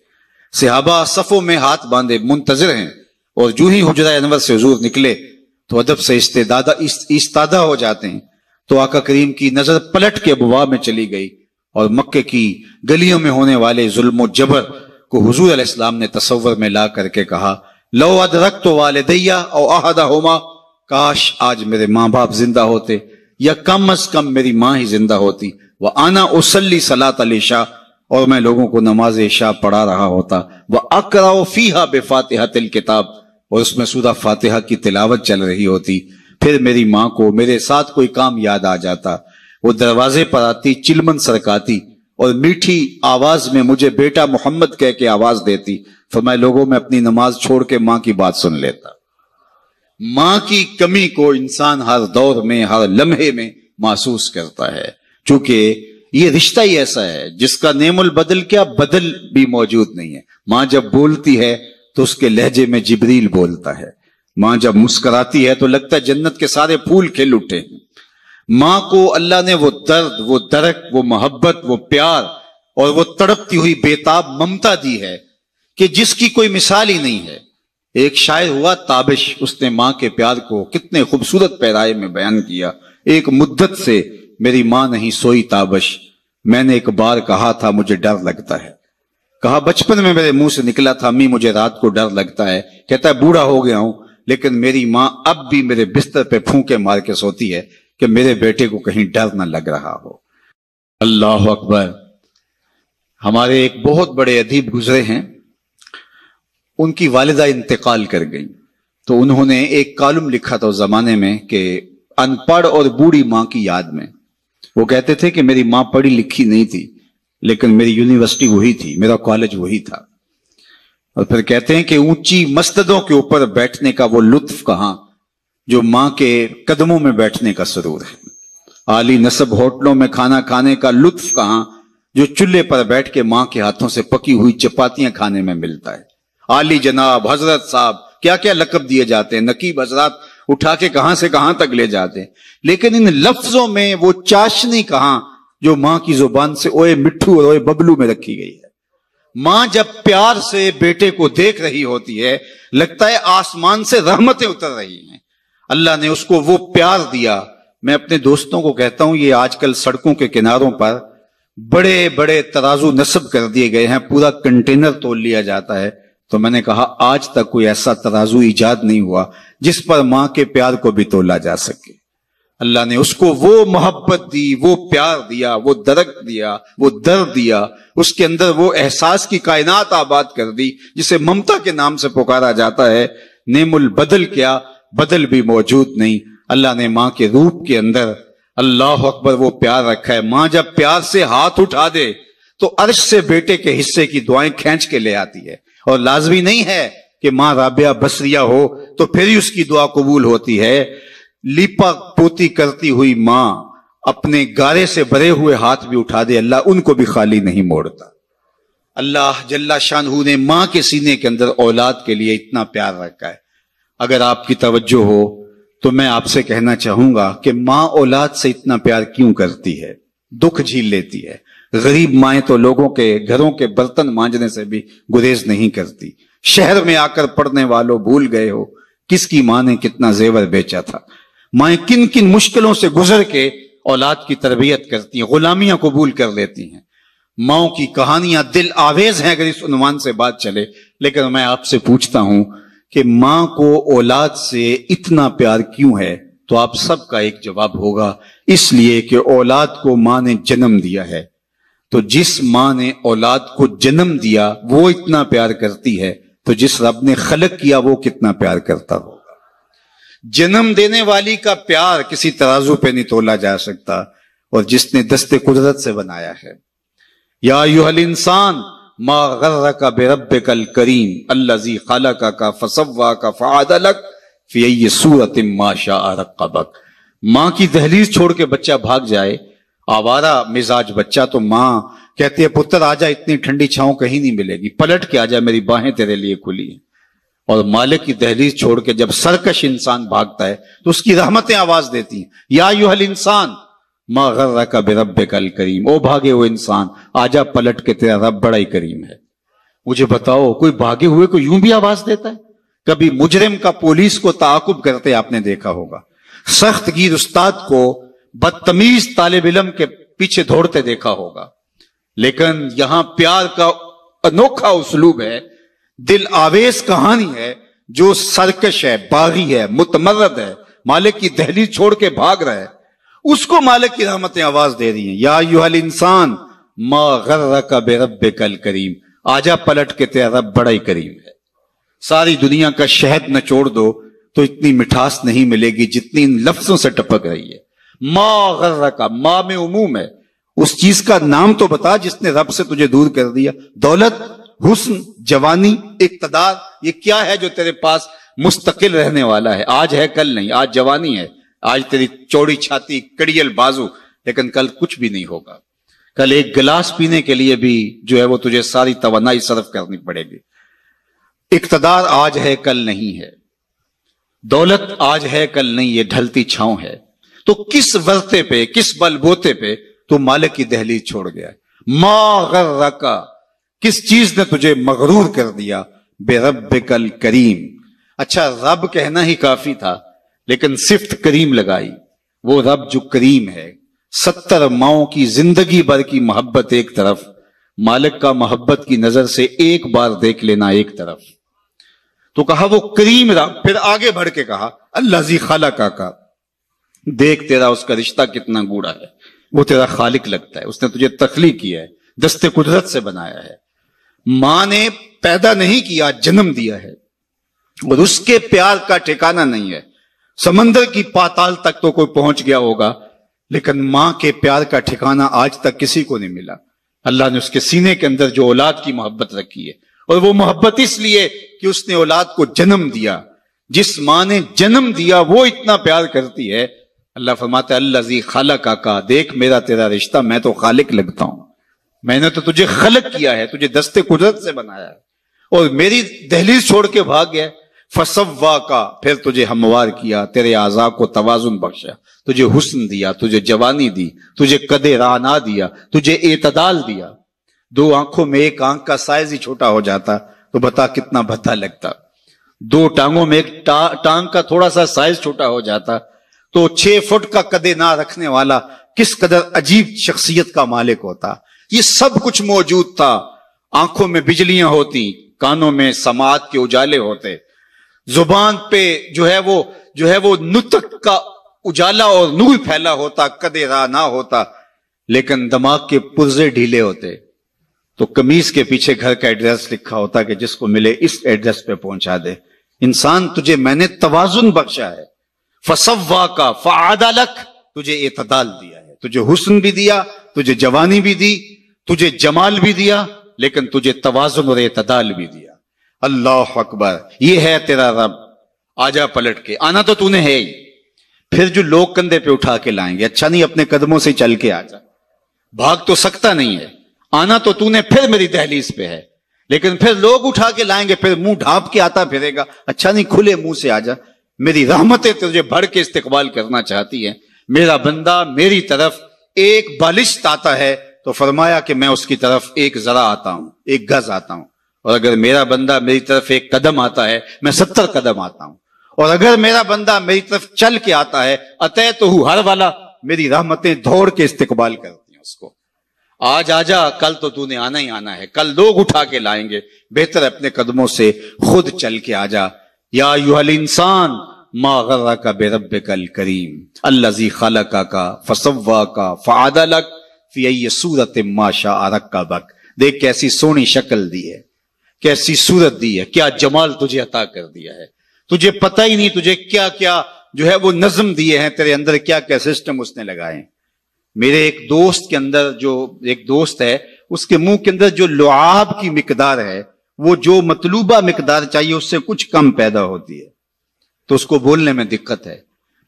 صحابہ صفوں میں ہاتھ باندھے منتظر ہیں، اور جو ہی حجرہ انور سے حضور نکلے تو ادب سے استادہ ہو جاتے ہیں. تو آقا کریم کی نظر پلٹ کے ابواب میں چلی گئی اور مکے کی گلیوں میں ہونے والے ظلم و جبر کو حضور علیہ السلام نے تصور میں لا کر کے کہا، لو ادرکت والدیا او احدہما، کاش آج میرے ماں باپ زندہ ہوتے، یا کم از کم میری ماں ہی زندہ ہوتی. وانا اصلی صلاۃ العشاء، اور میں لوگوں کو نماز عشاء پڑھا رہا ہوتا. واقرأ فیہا بفاتحۃ الکتاب، اور اس میں سورہ فاتحہ کی تلاوت چل رہی ہوتی. پھر میری ماں کو میرے ساتھ کوئی کام یاد آ جاتا، وہ دروازے پر آتی، چلمن سرکاتی اور میٹھی آواز میں مجھے بیٹا محمد کہہ کے آواز دیتی. فرمایا لوگوں میں اپنی نماز چھوڑ کے ماں کی بات سن لیتا. ماں کی کمی کو انسان ہر دور میں، ہر لمحے میں محسوس کرتا ہے، چونکہ یہ رشتہ ہی ایسا ہے جس کا نعم البدل کیا بدل بھی موجود نہیں ہے. ماں جب بولتی ہے تو اس کے لہجے میں جبریل بولتا ہے. ماں جب مسکراتی ہے تو لگتا ہے جنت کے سارے پھول کھل اٹھے ہیں. ماں کو اللہ نے وہ درد، وہ درک، وہ محبت، وہ پیار اور وہ تڑپتی ہوئی بےتاب ممتا دی ہے کہ جس کی کوئی مثال ہی نہیں ہے. ایک شاعر ہوا تابش، اس نے ماں کے پیار کو کتنے خوبصورت پیرائے میں بیان کیا. ایک مدت سے میری ماں نہیں سوئی تابش، میں نے ایک بار کہا تھا مجھے ڈر لگتا ہے. کہا بچپن میں میرے منہ سے نکلا تھا امی مجھے رات کو ڈر لگتا ہے. کہتا ہے بوڑھا ہو گیا ہوں لیکن میری ماں اب بھی میرے بستر پہ پھونکے مار کے سوتی ہے کہ میرے بیٹے کو کہیں ڈر نہ لگ رہا ہو. اللہ اکبر. ہمارے ایک بہت بڑے ادیب گزرے ہیں، ان کی والدہ انتقال کر گئی تو انہوں نے ایک کالم لکھا تھا اس زمانے میں کہ ان پڑھ اور بوڑھی ماں کی یاد میں. وہ کہتے تھے کہ میری ماں پڑھی لکھی نہیں تھی لیکن میری یونیورسٹی وہی تھی، میرا کالج وہی تھا. اور پھر کہتے ہیں کہ اونچی مسندوں کے اوپر بیٹھنے کا وہ لطف کہاں جو ماں کے قدموں میں بیٹھنے کا سرور ہے. عالی نسب ہوٹلوں میں کھانا کھانے کا لطف کہاں جو چولہے پر بیٹھ کے ماں کے ہاتھوں سے پکی ہوئی چپاتیاں کھانے میں ملتا ہے. عالی جناب، حضرت صاحب، کیا کیا لقب دیے جاتے ہیں، نقیب حضرات اٹھا کے کہاں سے کہاں تک لے جاتے ہیں، لیکن ان لفظوں میں وہ چاشنی کہاں جو ماں کی زبان سے اوئے مٹھو اور اوئے ببلو میں رکھی گئی ہے. ماں جب پیار سے بیٹے کو دیکھ رہی ہوتی ہے لگتا ہے آسمان سے رحمتیں اتر رہی ہیں. اللہ نے اس کو وہ پیار دیا. میں اپنے دوستوں کو کہتا ہوں یہ آج کل سڑکوں کے کناروں پر بڑے بڑے ترازو نصب کر دیے گئے ہیں، پورا کنٹینر تول لیا جاتا ہے. تو میں نے کہا آج تک کوئی ایسا ترازو ایجاد نہیں ہوا جس پر ماں کے پیار کو بھی تولا جا سکے. اللہ نے اس کو وہ محبت دی، وہ پیار دیا، وہ درک دیا، وہ درد دیا، اس کے اندر وہ احساس کی کائنات آباد کر دی جسے ممتا کے نام سے پکارا جاتا ہے. نعم البدل کیا بدل بھی موجود نہیں. اللہ نے ماں کے روپ کے اندر اللہ اکبر وہ پیار رکھا ہے. ماں جب پیار سے ہاتھ اٹھا دے تو عرش سے بیٹے کے حصے کی دعائیں کھینچ کے لے آتی ہے. اور لازمی نہیں ہے کہ ماں رابعہ بصریہ ہو تو پھر ہی اس کی دعا قبول ہوتی ہے. لیپا پوتی کرتی ہوئی ماں اپنے گارے سے بھرے ہوئے ہاتھ بھی اٹھا دے اللہ ان کو بھی خالی نہیں موڑتا. اللہ جل شانہ نے ماں کے سینے کے اندر اولاد کے لیے اتنا پیار رکھا ہے. اگر آپ کی توجہ ہو تو میں آپ سے کہنا چاہوں گا کہ ماں اولاد سے اتنا پیار کیوں کرتی ہے، دکھ جھیل لیتی ہے. غریب مائیں تو لوگوں کے گھروں کے برتن مانجنے سے بھی گریز نہیں کرتی. شہر میں آ کر پڑھنے والوں بھول گئے ہو کس کی ماں نے کتنا زیور بیچا تھا. مائیں کن کن مشکلوں سے گزر کے اولاد کی تربیت کرتی ہیں، غلامیاں قبول کر لیتی ہیں. ماؤں کی کہانیاں دل آویز ہیں اگر اس عنوان سے بات چلے. لیکن میں آپ سے پوچھتا ہوں کہ ماں کو اولاد سے اتنا پیار کیوں ہے؟ تو آپ سب کا ایک جواب ہوگا، اس لیے کہ اولاد کو ماں نے جنم دیا ہے. تو جس ماں نے اولاد کو جنم دیا وہ اتنا پیار کرتی ہے تو جس رب نے خلق کیا وہ کتنا پیار کرتا ہوگا. جنم دینے والی کا پیار کسی ترازو پہ نہیں تولا جا سکتا، اور جس نے دست قدرت سے بنایا ہے. یا ایھا الانسان ما غرک بربک الکریم الذی خلقک فسواک فعدلک فی ای صورۃ ما شاء رکبک. ماں کی دہلیز چھوڑ کے بچہ بھاگ جائے، آوارہ مزاج بچہ، تو ماں کہتی ہے پتر آجا، اتنی ٹھنڈی چھاؤں کہیں نہیں ملے گی، پلٹ کے آجا، میری باہیں تیرے لیے کھلی ہیں۔ اور مالک کی دہلیز چھوڑ کے جب سرکش انسان بھاگتا ہے تو اس کی رحمتیں آواز دیتی ہیں، یا ایھا الانسان ما غرک بربک الکریم، او بھاگے ہوئے انسان آجا پلٹ کے، تیرا رب بڑا ہی کریم ہے۔ مجھے بتاؤ کوئی بھاگے ہوئے کو یوں بھی آواز دیتا ہے؟ کبھی مجرم کا پولیس کو تعاقب کرتے آپ نے دیکھا ہوگا، سخت گیر استاد کو بدتمیز طالب علم کے پیچھے دوڑتے دیکھا ہوگا، لیکن یہاں پیار کا انوکھا اسلوب ہے، دل آویز کہانی ہے، جو سرکش ہے، باغی ہے، متمرد ہے، مالک کی دہلیز چھوڑ کے بھاگ رہا ہے، اس کو مالک کی رحمتیں آواز دے رہی ہیں، یا ایھا الانسان ما غرک بربک الکریم، آجا پلٹ کے، تیرا رب بڑا ہی کریم ہے۔ ساری دنیا کا شہد نچوڑ دو تو اتنی مٹھاس نہیں ملے گی جتنی ان لفظوں سے ٹپک رہی ہے۔ ما غرک، ما میں عموم ہے، اس چیز کا نام تو بتا جس نے رب سے تجھے دور کر دیا۔ دولت، حسن، جوانی، اقتدار، یہ کیا ہے جو تیرے پاس مستقل رہنے والا ہے؟ آج ہے کل نہیں، آج جوانی ہے، آج تیری چوڑی چھاتی، کڑیل بازو، لیکن کل کچھ بھی نہیں ہوگا۔ کل ایک گلاس پینے کے لیے بھی جو ہے وہ تجھے ساری توانائی صرف کرنی پڑے گی۔ اقتدار آج ہے کل نہیں ہے، دولت آج ہے کل نہیں، یہ ڈھلتی چھاؤں ہے۔ تو کس ورثے پہ، کس بل بوتے پہ تو مالک کی دہلیز چھوڑ گیا ہے؟ ما غرک، کس چیز نے تجھے مغرور کر دیا؟ بربک الکریم۔ اچھا رب کہنا ہی کافی تھا، لیکن صفت کریم لگائی، وہ رب جو کریم ہے۔ 70 ماؤں کی زندگی بھر کی محبت ایک طرف، مالک کا محبت کی نظر سے ایک بار دیکھ لینا ایک طرف، تو کہا وہ کریم رب۔ پھر آگے بڑھ کے کہا الذی خلقک، دیکھ تیرا اس کا رشتہ کتنا گوڑا ہے، وہ تیرا خالق لگتا ہے، اس نے تجھے تخلیق کیا ہے، دست قدرت سے بنایا ہے۔ ماں نے پیدا نہیں کیا، جنم دیا ہے، اور اس کے پیار کا ٹھکانہ نہیں ہے۔ سمندر کی پاتال تک تو کوئی پہنچ گیا ہوگا، لیکن ماں کے پیار کا ٹھکانہ آج تک کسی کو نہیں ملا۔ اللہ نے اس کے سینے کے اندر جو اولاد کی محبت رکھی ہے، اور وہ محبت اس لیے کہ اس نے اولاد کو جنم دیا۔ جس ماں نے جنم دیا وہ اتنا پیار کرتی ہے، اللہ فرماتا ہے الذی خلقک، دیکھ میرا تیرا رشتہ، میں تو خالق لگتا ہوں، میں نے تو تجھے خلق کیا ہے، تجھے دست قدرت سے بنایا ہے، اور میری دہلیز چھوڑ کے بھاگ گیا۔ فسواک، پھر تجھے ہموار کیا، تیرے اعضاء کو توازن بخشا، تجھے حسن دیا، تجھے جوانی دی، تجھے قد رانا دیا، تجھے اعتدال دیا۔ 2 آنکھوں میں ایک آنکھ کا سائز ہی چھوٹا ہو جاتا تو بتا کتنا بھدا لگتا، 2 ٹانگوں میں ایک ٹانگ کا تھوڑا سا سائز چھوٹا ہو جاتا تو 6 فٹ کا قد نہ رکھنے والا کس قدر عجیب شخصیت کا مالک ہوتا۔ یہ سب کچھ موجود تھا، آنکھوں میں بجلیاں ہوتی، کانوں میں سماعت کے اجالے ہوتے، زبان پہ جو ہے وہ نطق کا اجالا اور نور پھیلا ہوتا، قد را نہ ہوتا، لیکن دماغ کے پرزے ڈھیلے ہوتے تو قمیص کے پیچھے گھر کا ایڈریس لکھا ہوتا کہ جس کو ملے اس ایڈریس پہ پہنچا دے۔ انسان تجھے میں نے توازن بخشا ہے، فسواک فعدلک، تجھے اعتدال دیا ہے، تجھے حسن بھی دیا، تجھے جوانی بھی دی، تجھے جمال بھی دیا، لیکن تجھے توازن اور اعتدال بھی دیا۔ اللہ اکبر، یہ ہے تیرا رب، آجا پلٹ کے، آنا تو تو نے ہے ہی، پھر جو لوگ کندھے پہ اٹھا کے لائیں گے، اچھا نہیں اپنے قدموں سے چل کے آجا، بھاگ تو سکتا نہیں ہے، آنا تو تو نے پھر میری دہلیز پہ ہے، لیکن پھر لوگ اٹھا کے لائیں گے، پھر منہ ڈھانپ کے آتا پھرے گا، اچھا نہیں کھلے منہ سے آجا، میری رحمتیں تجھے بڑھ کے استقبال کرنا چاہتی ہیں۔ میرا بندہ میری طرف ایک بالشت آتا ہے تو فرمایا کہ میں اس کی طرف 1 ذرا آتا ہوں، 1 گز آتا ہوں، اور اگر میرا بندہ میری طرف 1 قدم آتا ہے میں 70 قدم آتا ہوں، اور اگر میرا بندہ میری طرف چل کے آتا ہے اتیتہ ہر والا، میری رحمتیں دوڑ کے استقبال کرتی ہیں اس کو۔ آج آجا، کل تو تو نے آنا ہی آنا ہے، کل لوگ اٹھا کے لائیں گے، بہتر اپنے قدموں سے خود چل کے آجا۔ یا ایھا الانسان ما غرک بربک الکریم الذی خلقک فسواک فعدلک فی ای صورت ما شاء رکبک۔ دیکھ کیسی سونی شکل دی ہے، کیسی صورت دی ہے، کیا جمال تجھے عطا کر دیا ہے، تجھے پتہ ہی نہیں تجھے کیا کیا جو ہے وہ نظم دیے ہیں، تیرے اندر کیا کیا سسٹم اس نے لگائے ہیں۔ میرے ایک دوست کے اندر، جو ایک دوست ہے، اس کے منہ کے اندر جو لعاب کی مقدار ہے، وہ جو مطلوبہ مقدار چاہیے اس سے کچھ کم پیدا ہوتی ہے، تو اس کو بولنے میں دقت ہے۔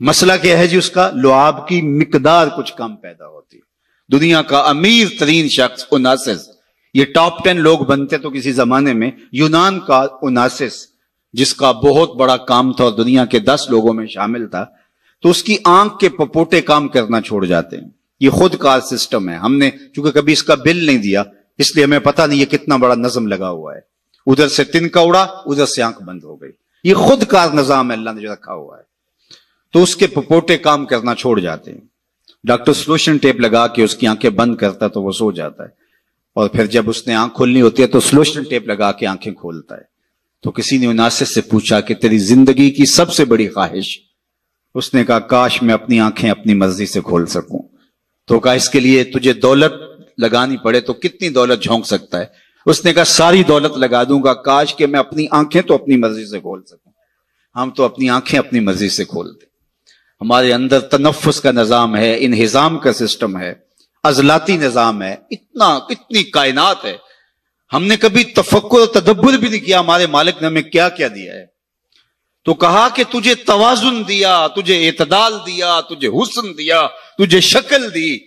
مسئلہ کیا ہے جی؟ اس کا لعاب کی مقدار کچھ کم پیدا ہوتی ہے، دنیا کا امیر ترین شخص اوناسس، یہ ٹاپ 10 لوگ بنتے تو کسی زمانے میں یونان کا اوناسس، جس کا بہت بڑا کام تھا اور دنیا کے 10 لوگوں میں شامل تھا، تو اس کی آنکھ کے پپوٹے کام کرنا چھوڑ جاتے ہیں۔ یہ خود کار سسٹم ہے، ہم نے چونکہ کبھی اس کا بل نہیں دیا اس لیے ہمیں پتہ نہیں یہ کتنا بڑا نظم لگا ہوا ہے، ادھر سے تنکا اڑا ادھر سے آنکھ بند ہو گئی، یہ خود کار نظام ہے اللہ نے جو رکھا ہوا ہے، تو اس کے پپوٹے کام کرنا چھوڑ جاتے ہیں۔ ڈاکٹر سلوشن ٹیپ لگا کے اس کی آنکھیں بند کرتا تو وہ سو جاتا ہے، اور پھر جب اس نے آنکھ کھولنی ہوتی ہے تو سلوشن ٹیپ لگا کے آنکھیں کھولتا ہے۔ تو کسی نے اوناسس سے پوچھا کہ تیری زندگی کی سب سے بڑی خواہش؟ اس نے کہا کاش میں اپنی آنکھیں اپنی مرضی سے کھول سکوں۔ تو کہا اس کے لیے تجھے دولت لگانی پڑے تو کتنی دولت جھونک سکتا ہے؟ اس نے کہا ساری دولت لگا دوں گا، کاش کہ میں اپنی آنکھیں تو اپنی مرضی سے کھول سکوں۔ ہم تو اپنی آنکھیں اپنی مرضی سے کھولتے، ہمارے اندر تنفس کا نظام ہے، انہضام کا سسٹم ہے، عضلاتی نظام ہے، اتنی کائنات ہے، ہم نے کبھی تفکر اور تدبر بھی نہیں کیا ہمارے مالک نے ہمیں کیا کیا دیا ہے۔ تو کہا کہ تجھے توازن دیا، تجھے اعتدال دیا، تجھے حسن دیا، تجھے شکل دی،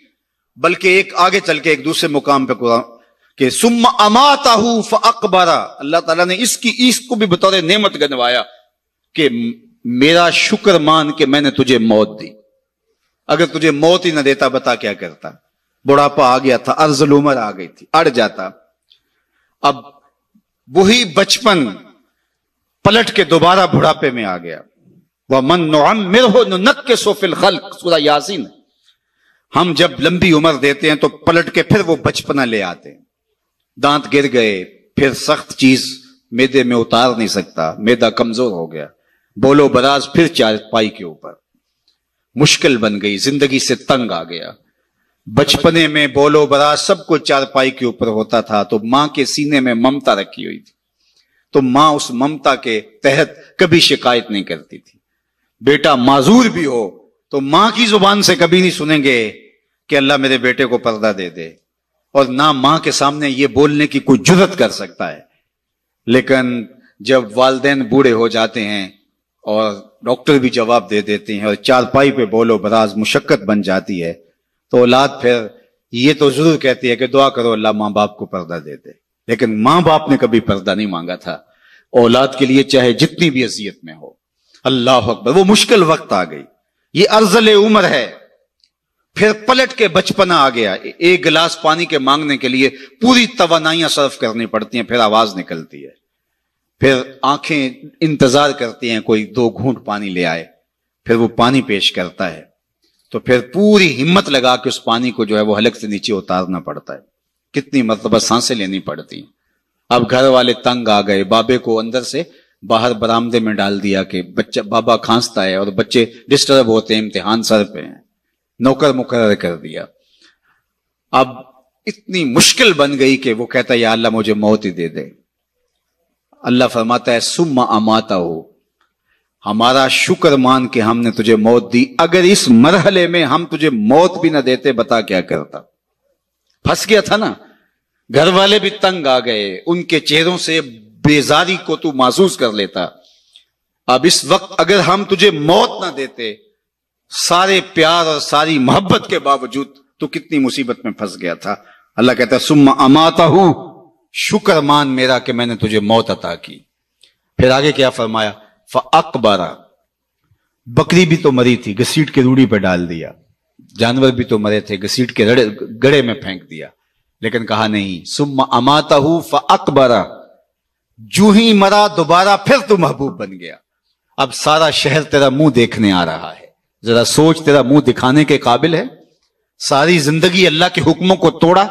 بلکہ ایک آگے چل کے ایک دوسرے مقام پہ قرآن کہ ثم اماتہ فاقبرہ، اللہ تعالیٰ نے اس کو بھی بطور نعمت گنوایا کہ میرا شکر مان کہ میں نے تجھے موت دی، اگر تجھے موت ہی نہ دیتا بتا کیا کرتا؟ بڑھاپا آ گیا تھا، ارذل العمر آ گئی تھی، اڑ جاتا۔ اب وہی بچپن پلٹ کے دوبارہ بڑھاپے میں آ گیا۔ وَمَن نُعَمِّرْهُ نُنَكِّسُ فِي الْخَلْقِ، سورہ یاسین۔ ہم جب لمبی عمر دیتے ہیں تو پلٹ کے پھر وہ بچپنا لے آتے ہیں، دانت گر گئے، پھر سخت چیز میدے میں اتار نہیں سکتا، میدا کمزور ہو گیا، بولو براز پھر چارپائی کے اوپر، مشکل بن گئی، زندگی سے تنگ آ گیا۔ بچپنے میں بولو براز سب کو چارپائی کے اوپر ہوتا تھا تو ماں کے سینے میں ممتا رکھی ہوئی تھی، تو ماں اس ممتا کے تحت کبھی شکایت نہیں کرتی تھی۔ بیٹا معذور بھی ہو تو ماں کی زبان سے کبھی نہیں سنیں گے کہ اللہ میرے بیٹے کو پردہ دے دے، اور نہ ماں کے سامنے یہ بولنے کی کوئی جرت کر سکتا ہے۔ لیکن جب والدین بوڑھے ہو جاتے ہیں اور ڈاکٹر بھی جواب دے دیتے ہیں اور چارپائی پہ بولو براز مشقت بن جاتی ہے، تو اولاد پھر یہ تو ضرور کہتی ہے کہ دعا کرو اللہ ماں باپ کو پردہ دے دے، لیکن ماں باپ نے کبھی پردہ نہیں مانگا تھا اولاد کے لیے، چاہے جتنی بھی اذیت میں ہو۔ اللہ اکبر، وہ مشکل وقت آ گئی، یہ ارذل عمر ہے۔ پھر پلٹ کے بچپنا آ گیا، ایک گلاس پانی کے مانگنے کے لیے پوری توانائیاں صرف کرنی پڑتی ہیں، پھر آواز نکلتی ہے، پھر آنکھیں انتظار کرتی ہیں کوئی 2 گھونٹ پانی لے آئے، پھر وہ پانی پیش کرتا ہے، تو پھر پوری ہمت لگا کے اس پانی کو جو ہے وہ حلق سے نیچے اتارنا پڑتا ہے، کتنی مرتبہ سانسیں لینی پڑتی ہیں۔ اب گھر والے تنگ آ گئے، بابے کو اندر سے باہر برآمدے میں ڈال دیا کہ بچہ بابا کھانستا ہے اور بچے ڈسٹرب ہوتے ہیں، امتحان سر پہ ہیں، نوکر مقرر کر دیا۔ اب اتنی مشکل بن گئی کہ وہ کہتا ہے یا اللہ مجھے موت ہی دے دے۔ اللہ فرماتا ہے ثم اماتہ، ہمارا شکر مان کے ہم نے تجھے موت دی، اگر اس مرحلے میں ہم تجھے موت بھی نہ دیتے بتا کیا کرتا؟ پھنس گیا تھا نا، گھر والے بھی تنگ آ گئے، ان کے چہروں سے بیزاری کو تو محسوس کر لیتا۔ اب اس وقت اگر ہم تجھے موت نہ دیتے، سارے پیار اور ساری محبت کے باوجود تو کتنی مصیبت میں پھنس گیا تھا۔ اللہ کہتا ہے ثم اماتہ، شکر مان میرا کہ میں نے تجھے موت عطا کی۔ پھر آگے کیا فرمایا؟ فاقبرہ، بکری بھی تو مری تھی، گھسیٹ کے روڑی پہ ڈال دیا، جانور بھی تو مرے تھے، گھسیٹ کے گڑھے میں پھینک دیا، لیکن کہا نہیں ثم اماتہ فاقبرہ، جو ہی مرا دوبارہ پھر تو محبوب بن گیا۔ اب سارا شہر تیرا منہ دیکھنے آ رہا ہے، ذرا سوچ، تیرا منہ دکھانے کے قابل ہے؟ ساری زندگی اللہ کے حکموں کو توڑا،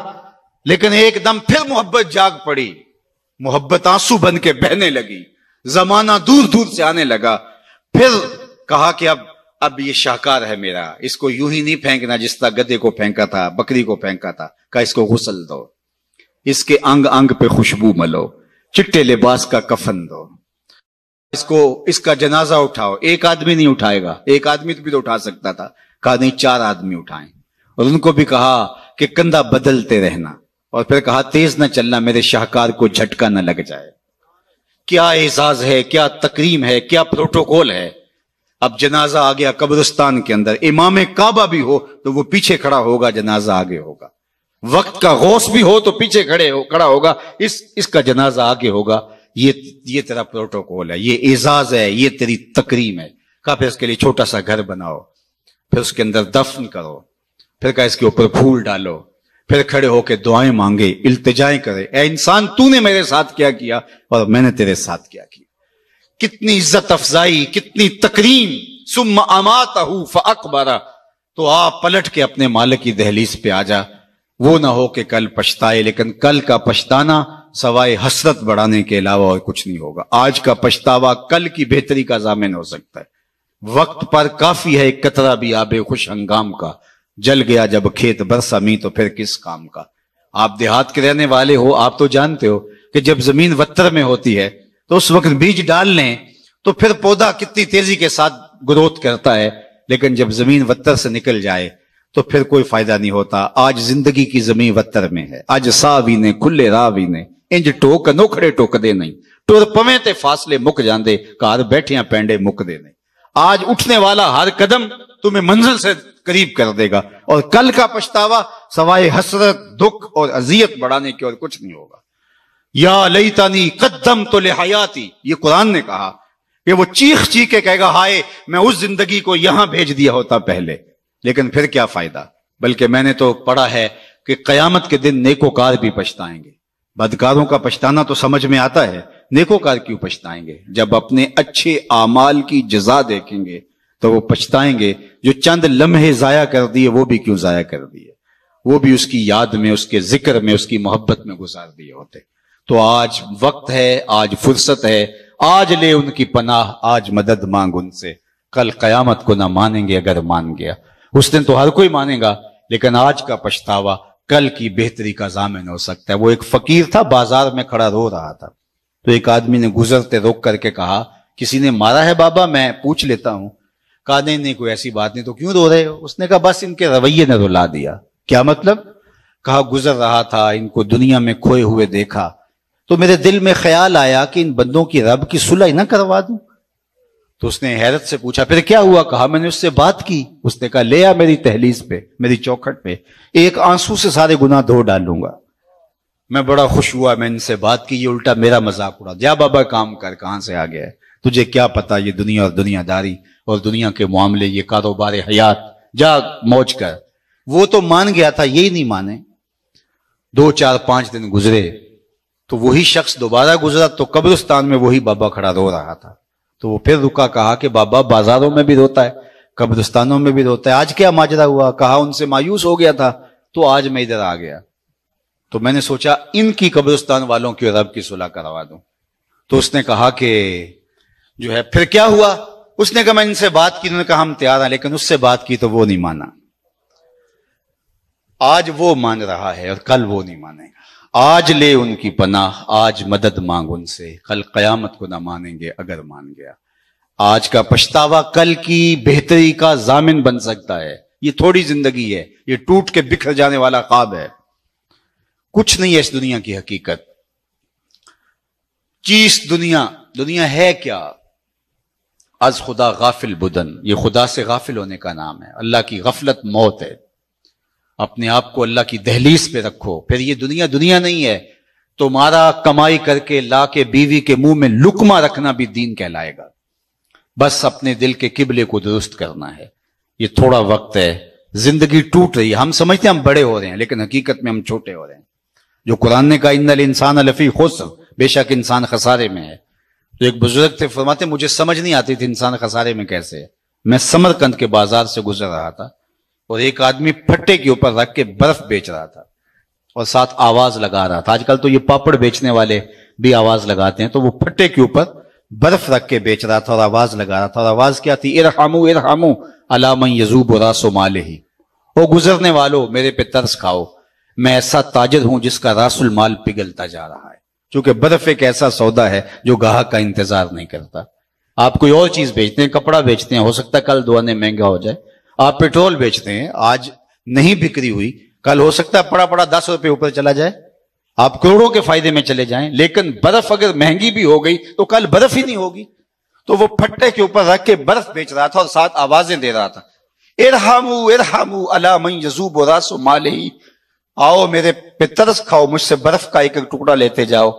لیکن ایک دم پھر محبت جاگ پڑی، محبت آنسو بن کے بہنے لگی، زمانہ دور دور سے آنے لگا۔ پھر کہا کہ اب یہ شاہکار ہے میرا، اس کو یوں ہی نہیں پھینکنا جس طرح گدے کو پھینکا تھا، بکری کو پھینکا تھا، کہا اس کو غسل دو، اس کے انگ انگ پہ خوشبو ملو، چٹے لباس کا کفن دو، اس کا جنازہ اٹھاؤ۔ ایک آدمی نہیں اٹھائے گا، ایک آدمی بھی تو اٹھا سکتا تھا، کہا نہیں 4 آدمی اٹھائیں، اور ان کو بھی کہا کہ کندھا بدلتے رہنا، اور پھر کہا تیز نہ چلنا میرے شاہکار کو جھٹکا نہ لگ جائے۔ کیا اعزاز ہے، کیا تکریم ہے، کیا پروٹوکول ہے۔ اب جنازہ آ گیا قبرستان کے اندر، امام کعبہ بھی ہو تو وہ پیچھے کھڑا ہوگا، جنازہ آگے ہوگا، وقت کا غوث بھی ہو تو پیچھے کھڑا ہوگا، اس کا جنازہ آگے ہوگا۔ یہ تیرا پروٹوکول ہے، یہ اعزاز ہے، یہ تیری تکریم ہے۔ کہا پھر اس کے لیے چھوٹا سا گھر بناؤ، پھر اس کے اندر دفن کرو، پھر کہا اس کے اوپر پھول ڈالو، پھر کھڑے ہو کے دعائیں مانگے، التجائیں کرے، اے انسان تو نے میرے ساتھ کیا کیا اور میں نے تیرے ساتھ کیا کیا۔ کتنی عزت افزائی، کتنی تکریم۔ ثم اماتہ فاقبرہ، تو آپ پلٹ کے اپنے مالک کی دہلیز پہ آ جا، وہ نہ ہو کہ کل پچھتائے، لیکن کل کا پچھتانا سوائے حسرت بڑھانے کے علاوہ اور کچھ نہیں ہوگا۔ آج کا پچھتاوا کل کی بہتری کا ضامن ہو سکتا ہے۔ وقت پر کافی ہے ایک قطرہ بھی آب خوش ہنگام کا، جل گیا جب کھیت برسا می تو پھر کس کام کا۔ آپ دیہات کے رہنے والے ہو، آپ تو جانتے ہو کہ جب زمین وتر میں ہوتی ہے تو اس وقت بیج ڈال لیں تو پھر پودا کتنی تیزی کے ساتھ گروتھ کرتا ہے، لیکن جب زمین وتر سے نکل جائے تو پھر کوئی فائدہ نہیں ہوتا۔ آج زندگی کی زمین وتر میں ہے، اج ساوی نے کھلے راوی نے انج ٹوک نوکھڑے ٹوک دے نہیں، ٹر پویں تے فاصلے مک جاندے، گھر بیٹھیاں پینڈے مک دے نہیں۔ آج اٹھنے والا ہر قدم تمہیں منزل سے قریب کر دے گا، اور کل کا پچھتاوا سوائے حسرت، دکھ اور اذیت بڑھانے کے اور کچھ نہیں ہوگا۔ یا لیتنی قدمت لحیاتی، یہ قرآن نے کہا کہ وہ چیخ کے کہے گا ہائے میں اس زندگی کو یہاں بھیج دیا ہوتا پہلے، لیکن پھر کیا فائدہ۔ بلکہ میں نے تو پڑھا ہے کہ قیامت کے دن نیکوکار بھی پچھتائیں گے۔ بدکاروں کا پچھتانا تو سمجھ میں آتا ہے، نیکوکار کیوں پچھتائیں گے؟ جب اپنے اچھے اعمال کی جزا دیکھیں گے تو وہ پچھتائیں گے، جو چند لمحے ضائع کر دیے وہ بھی کیوں ضائع کر دیے، وہ بھی اس کی یاد میں، اس کے ذکر میں، اس کی محبت میں گزار دیے ہوتے۔ تو آج وقت ہے، آج فرصت ہے، آج لے ان کی پناہ، آج مدد مانگ ان سے، کل قیامت کو نہ مانیں گے اگر مان گیا۔ اس دن تو ہر کوئی مانے گا، لیکن آج کا پچھتاوا کل کی بہتری کا ضامن ہو سکتا ہے۔ وہ ایک فقیر تھا، بازار میں کھڑا رو رہا تھا، تو ایک آدمی نے گزرتے روک کر کے کہا کسی نے مارا ہے بابا؟ میں پوچھ لیتا ہوں۔ کہا نہیں کوئی ایسی بات نہیں، تو کیوں رو رہے ہو؟ اس نے کہا بس ان کے رویے نے رلا دیا۔ کیا مطلب؟ کہا گزر رہا تھا، ان کو دنیا میں کھوئے ہوئے دیکھا تو میرے دل میں خیال آیا کہ ان بندوں کی رب کی صلح نہ کروا دوں۔ تو اس نے حیرت سے پوچھا پھر کیا ہوا؟ کہا میں نے اس سے بات کی۔ اس نے کہا لے آ میری دہلیز پہ، میری چوکھٹ پہ، ایک آنسو سے سارے گناہ دھو ڈالوں گا۔ میں بڑا خوش ہوا، میں ان سے بات کی، یہ الٹا میرا مذاق اڑا۔ جا بابا کام کر، کہاں سے آ گیا ہے تجھے کیا پتا یہ دنیا اور دنیا داری اور دنیا کے معاملے، یہ کاروبار حیات، جا موج کر۔ وہ تو مان گیا تھا، یہی نہیں مانے۔ 2 4 5 دن گزرے تو وہی شخص دوبارہ گزرا تو قبرستان میں وہی بابا کھڑا رو رہا تھا۔ تو وہ پھر رکا، کہا کہ بابا بازاروں میں بھی روتا ہے، قبرستانوں میں بھی روتا ہے، آج کیا ماجرا ہوا؟ کہا ان سے مایوس ہو گیا تھا تو آج میں ادھر آ گیا، تو میں نے سوچا ان کی قبرستان والوں کی رب کی صلح کروا دوں۔ تو اس نے کہا کہ جو ہے پھر کیا ہوا؟ اس نے کہا میں ان سے بات کی، انہوں نے کہا ہم تیار ہیں، لیکن اس سے بات کی تو وہ نہیں مانا۔ آج وہ مان رہا ہے اور کل وہ نہیں مانے گا۔ آج لے ان کی پناہ، آج مدد مانگ ان سے، کل قیامت کو نہ مانیں گے اگر مان گیا۔ آج کا پچھتاوا کل کی بہتری کا ضامن بن سکتا ہے۔ یہ تھوڑی زندگی ہے، یہ ٹوٹ کے بکھر جانے والا خواب ہے، کچھ نہیں ہے اس دنیا کی حقیقت۔ چیز دنیا ہے کیا؟ از خدا غافل بدن، یہ خدا سے غافل ہونے کا نام ہے۔ اللہ کی غفلت موت ہے۔ اپنے آپ کو اللہ کی دہلیز پہ رکھو، پھر یہ دنیا نہیں ہے۔ تمہارا کمائی کر کے لا کے بیوی کے منہ میں لقمہ رکھنا بھی دین کہلائے گا۔ بس اپنے دل کے قبلے کو درست کرنا ہے۔ یہ تھوڑا وقت ہے، زندگی ٹوٹ رہی ہے، ہم سمجھتے ہیں ہم بڑے ہو رہے ہیں، لیکن حقیقت میں ہم چھوٹے ہو رہے ہیں۔ جو قرآن نے کہا ان الانسان لفی خسر، بے شک انسان خسارے میں ہے۔ تو ایک بزرگ تھے، فرماتے مجھے سمجھ نہیں آتی تھی انسان خسارے میں کیسے ہے۔ میں سمرقند کے بازار سے گزر رہا تھا اور ایک آدمی پھٹے کے اوپر رکھ کے برف بیچ رہا تھا اور ساتھ آواز لگا رہا تھا۔ آج کل تو یہ پاپڑ بیچنے والے بھی آواز لگاتے ہیں، تو وہ پھٹے کے اوپر برف رکھ کے بیچ رہا تھا اور آواز لگا رہا تھا، اور آواز کیا تھی؟ ارحموا ارحموا علی من یذوب راس مالہ، او گزرنے والو میرے پہ ترس کھاؤ، میں ایسا تاجر ہوں جس کا راس المال پگھلتا جا رہا ہے۔ چونکہ برف ایک ایسا سودا ہے جو گاہک کا انتظار نہیں کرتا۔ آپ کوئی اور چیز بیچتے ہیں، کپڑا بیچتے ہیں، ہو سکتا ہے کل 2 آنے مہنگا ہو جائے۔ آپ پیٹرول بیچتے ہیں، آج نہیں بکری ہوئی، کل ہو سکتا ہے پڑا 10 روپے اوپر چلا جائے، آپ کروڑوں کے فائدے میں چلے جائیں، لیکن برف اگر مہنگی بھی ہو گئی تو کل برف ہی نہیں ہوگی۔ تو وہ پھٹے کے اوپر رکھ کے برف بیچ رہا تھا اور ساتھ آوازیں دے رہا تھا، ارحمو ارحمو الا من یذوب راس مالہ، آؤ میرے پہ ترس کھاؤ، مجھ سے برف کا ایک ایک ٹکڑا لیتے جاؤ،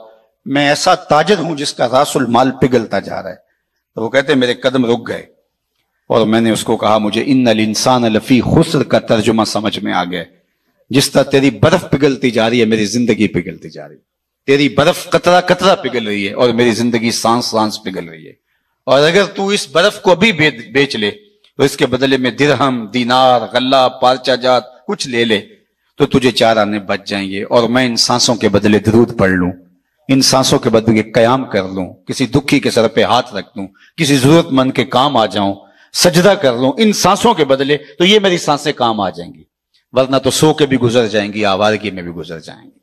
میں ایسا تاجر ہوں جس کا راس المال پگھلتا جا رہا ہے۔ تو وہ کہتے ہیں میرے قدم رک گئے، اور میں نے اس کو کہا مجھے ان الانسان لفی خسر کا ترجمہ سمجھ میں آ گیا، جس طرح تیری برف پگھلتی جا رہی ہے میری زندگی پگھلتی جا رہی ہے، تیری برف قطرہ قطرہ پگھل رہی ہے اور میری زندگی سانس سانس پگھل رہی ہے، اور اگر تو اس برف کو ابھی بیچ لے تو اس کے بدلے میں درہم، دینار، غلہ، پارچہ جات کچھ لے لے تو تجھے 4 آنے بچ جائیں گے، اور میں ان سانسوں کے بدلے درود پڑھ لوں، ان سانسوں کے بدلے قیام کر لوں، کسی دکھی کے سر پہ ہاتھ رکھ دوں، کسی ضرورت مند کے کام آ جاؤں، سجدہ کر لوں ان سانسوں کے بدلے، تو یہ میری سانسیں کام آ جائیں گی، ورنہ تو سو کے بھی گزر جائیں گی، آوارگی میں بھی گزر جائیں گی۔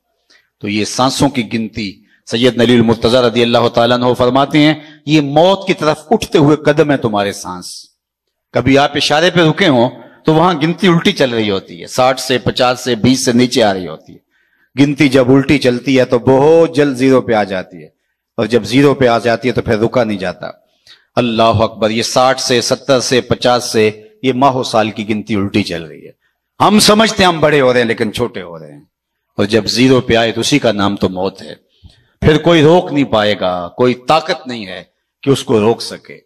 تو یہ سانسوں کی گنتی سید علی المرتضی رضی اللہ تعالیٰ عنہ فرماتے ہیں یہ موت کی طرف اٹھتے ہوئے قدم ہے تمہارے سانس۔ کبھی آپ اشارے پہ رکے ہوں تو وہاں گنتی الٹی چل رہی ہوتی ہے، 60 سے 50 سے 20 سے نیچے آ رہی ہوتی ہے، گنتی جب الٹی چلتی ہے تو بہت جلد 0 پہ آ جاتی ہے، اور جب 0 پہ آ جاتی ہے تو پھر رکا نہیں جاتا۔ اللہ اکبر، یہ 60 سے 70 سے 50 سے یہ ماہ و سال کی گنتی الٹی چل رہی ہے، ہم سمجھتے ہیں ہم بڑے ہو رہے ہیں لیکن چھوٹے ہو رہے ہیں، اور جب 0 پہ آئے تو اسی کا نام تو موت ہے، پھر کوئی روک نہیں پائے گا، کوئی طاقت نہیں ہے کہ اس کو روک سکے۔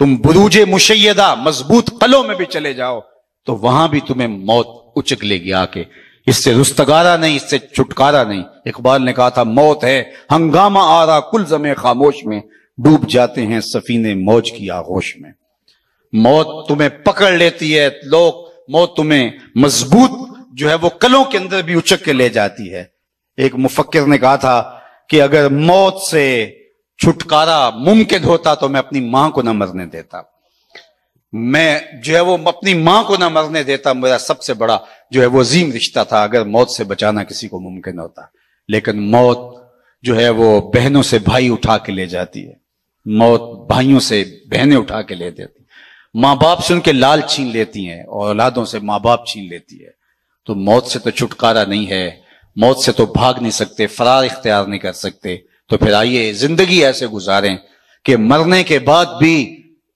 تم بروج مشیدہ مضبوط قلعوں میں بھی چلے جاؤ تو وہاں بھی تمہیں موت اچک لے گی آ کے، اس سے رستگارا نہیں، اس سے چھٹکارا نہیں۔ اقبال نے کہا تھا موت ہے ہنگامہ آرا کلزم خاموش میں، ڈوب جاتے ہیں سفینے موج کی آغوش میں۔ موت تمہیں پکڑ لیتی ہے، موت تمہیں مضبوط جو ہے وہ قلعوں کے اندر بھی اچک کے لے جاتی ہے۔ ایک مفکر نے کہا تھا کہ اگر موت سے چھٹکارا ممکن ہوتا تو میں اپنی ماں کو نہ مرنے دیتا، میں جو ہے وہ اپنی ماں کو نہ مرنے دیتا، میرا سب سے بڑا جو ہے وہ عظیم رشتہ تھا اگر موت سے بچانا کسی کو ممکن ہوتا۔ لیکن موت جو ہے وہ بہنوں سے بھائی اٹھا کے لے جاتی ہے، موت بھائیوں سے بہنیں اٹھا کے لے دیتی، ماں باپ سے ان کے لال چھین لیتی ہیں اور اولادوں سے ماں باپ چھین لیتی ہے۔ تو موت سے تو چھٹکارا نہیں ہے، موت سے تو بھاگ نہیں سکتے، فرار اختیار نہیں کر سکتے، تو پھر آئیے زندگی ایسے گزاریں کہ مرنے کے بعد بھی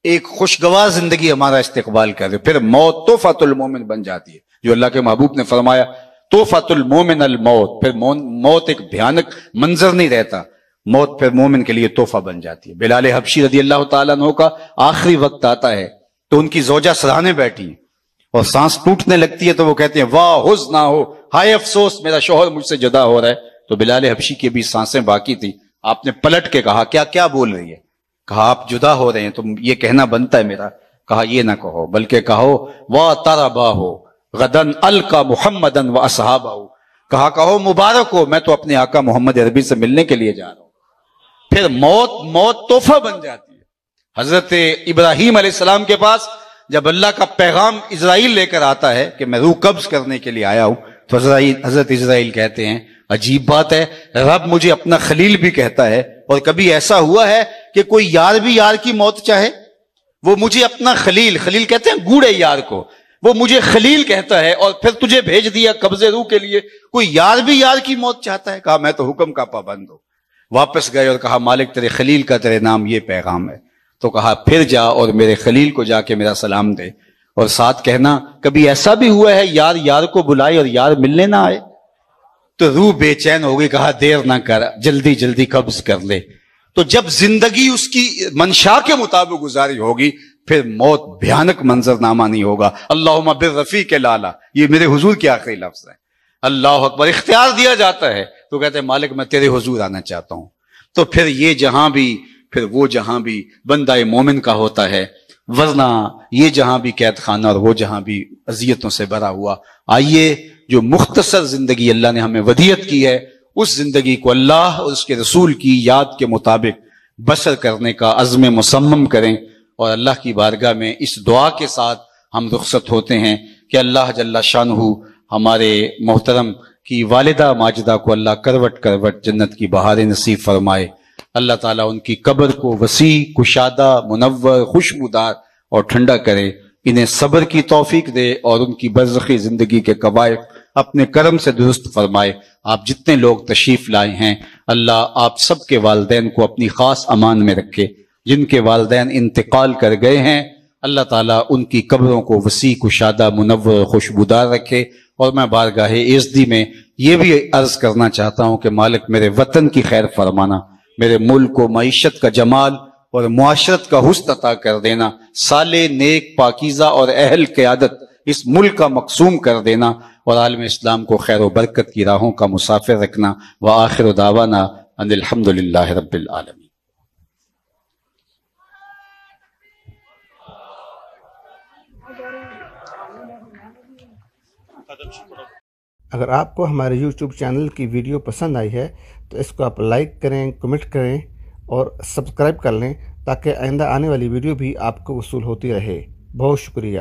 ایک خوشگوار زندگی ہمارا استقبال کرے۔ پھر موت تحفۃ المومن بن جاتی ہے، جو اللہ کے محبوب نے فرمایا تحفۃ المومن الموت، پھر موت ایک بھیانک منظر نہیں رہتا، موت پھر مومن کے لیے تحفہ بن جاتی ہے۔ بلال حبشی رضی اللہ تعالیٰ عنہ کا آخری وقت آتا ہے تو ان کی زوجہ سراہنے بیٹھی ہیں اور سانس ٹوٹنے لگتی ہے تو وہ کہتے ہیں واہ حزن نہ ہو، ہائے افسوس میرا شوہر مجھ سے جدا ہو رہا ہے۔ تو بلال حبشی کی بھی سانسیں باقی تھی، آپ نے پلٹ کے کہا کیا بول رہی ہے؟ کہا آپ جدا ہو رہے ہیں تو یہ کہنا بنتا ہے میرا۔ کہا یہ نہ کہو بلکہ کہو وا تربا ہو غدن القا محمدن و اصحابہ، کہو مبارک ہو میں تو اپنے آقا محمد عربی سے ملنے کے لیے جا رہا ہوں۔ پھر موت تحفہ بن جاتی ہے۔ حضرت ابراہیم علیہ السلام کے پاس جب اللہ کا پیغام اسرائیل لے کر آتا ہے کہ میں روح قبض کرنے کے لیے آیا ہوں، تو حضرت اسرائیل کہتے ہیں عجیب بات ہے، رب مجھے اپنا خلیل بھی کہتا ہے، اور کبھی ایسا ہوا ہے کہ کوئی یار بھی یار کی موت چاہے؟ وہ مجھے اپنا خلیل کہتے ہیں گوڑے یار کو، وہ مجھے خلیل کہتا ہے اور پھر تجھے بھیج دیا قبضے روح کے لیے، کوئی یار بھی یار کی موت چاہتا ہے؟ کہا میں تو حکم کا پابند ہوں۔ واپس گئے اور کہا مالک تیرے خلیل کا تیرے نام یہ پیغام ہے۔ تو کہا پھر جا اور میرے خلیل کو جا کے میرا سلام دے، اور ساتھ کہنا کبھی ایسا بھی ہوا ہے یار یار کو بلائے اور یار ملنے نہ آئے؟ تو روح بے چین ہو گئی، کہا دیر نہ کر، جلدی جلدی قبض کر لے۔ تو جب زندگی اس کی منشا کے مطابق گزاری ہوگی پھر موت بھیانک منظر نامہ نہیں ہوگا۔ اللہم بالرفیق الاعلی، یہ میرے حضور کے آخری لفظ ہے۔ اللہ اکبر، اختیار دیا جاتا ہے تو کہتے ہیں مالک میں تیرے حضور آنا چاہتا ہوں۔ تو پھر یہ جہاں بھی پھر وہ جہاں بھی بندہ مومن کا ہوتا ہے، ورنہ یہ جہاں بھی قید خانہ اور وہ جہاں بھی اذیتوں سے بھرا ہوا۔ آئیے جو مختصر زندگی اللہ نے ہمیں ودیعت کی ہے اس زندگی کو اللہ اور اس کے رسول کی یاد کے مطابق بسر کرنے کا عزم مصمم کریں، اور اللہ کی بارگاہ میں اس دعا کے ساتھ ہم رخصت ہوتے ہیں کہ اللہ جل شانہ ہمارے محترم کی والدہ ماجدہ کو اللہ کروٹ کروٹ جنت کی بہاریں نصیب فرمائے، اللہ تعالیٰ ان کی قبر کو وسیع، کشادہ، منور، خوشبودار اور ٹھنڈا کرے، انہیں صبر کی توفیق دے اور ان کی برزخی زندگی کے قواعد اپنے کرم سے درست فرمائے۔ آپ جتنے لوگ تشریف لائے ہیں اللہ آپ سب کے والدین کو اپنی خاص امان میں رکھے، جن کے والدین انتقال کر گئے ہیں، اللہ تعالیٰ ان کی قبروں کو وسیع کشادہ منور خوشبودار رکھے۔ اور میں بارگاہ عزتی میں یہ بھی عرض کرنا چاہتا ہوں کہ مالک میرے وطن کی خیر فرمانا، میرے ملک کو معیشت کا جمال اور معاشرت کا حسن عطا کر دینا، صالح نیک پاکیزہ اور اہل قیادت اس ملک کا مقسوم کر دینا، اور عالم اسلام کو خیر و برکت کی راہوں کا مسافر رکھنا۔ وآخر دعوانا ان الحمدللہ رب العالمین۔ اگر آپ کو ہمارے یوٹیوب چینل کی ویڈیو پسند آئی ہے تو اس کو آپ لائک کریں، کمنٹ کریں اور سبسکرائب کر لیں تاکہ آئندہ آنے والی ویڈیو بھی آپ کو وصول ہوتی رہے۔ بہت شکریہ۔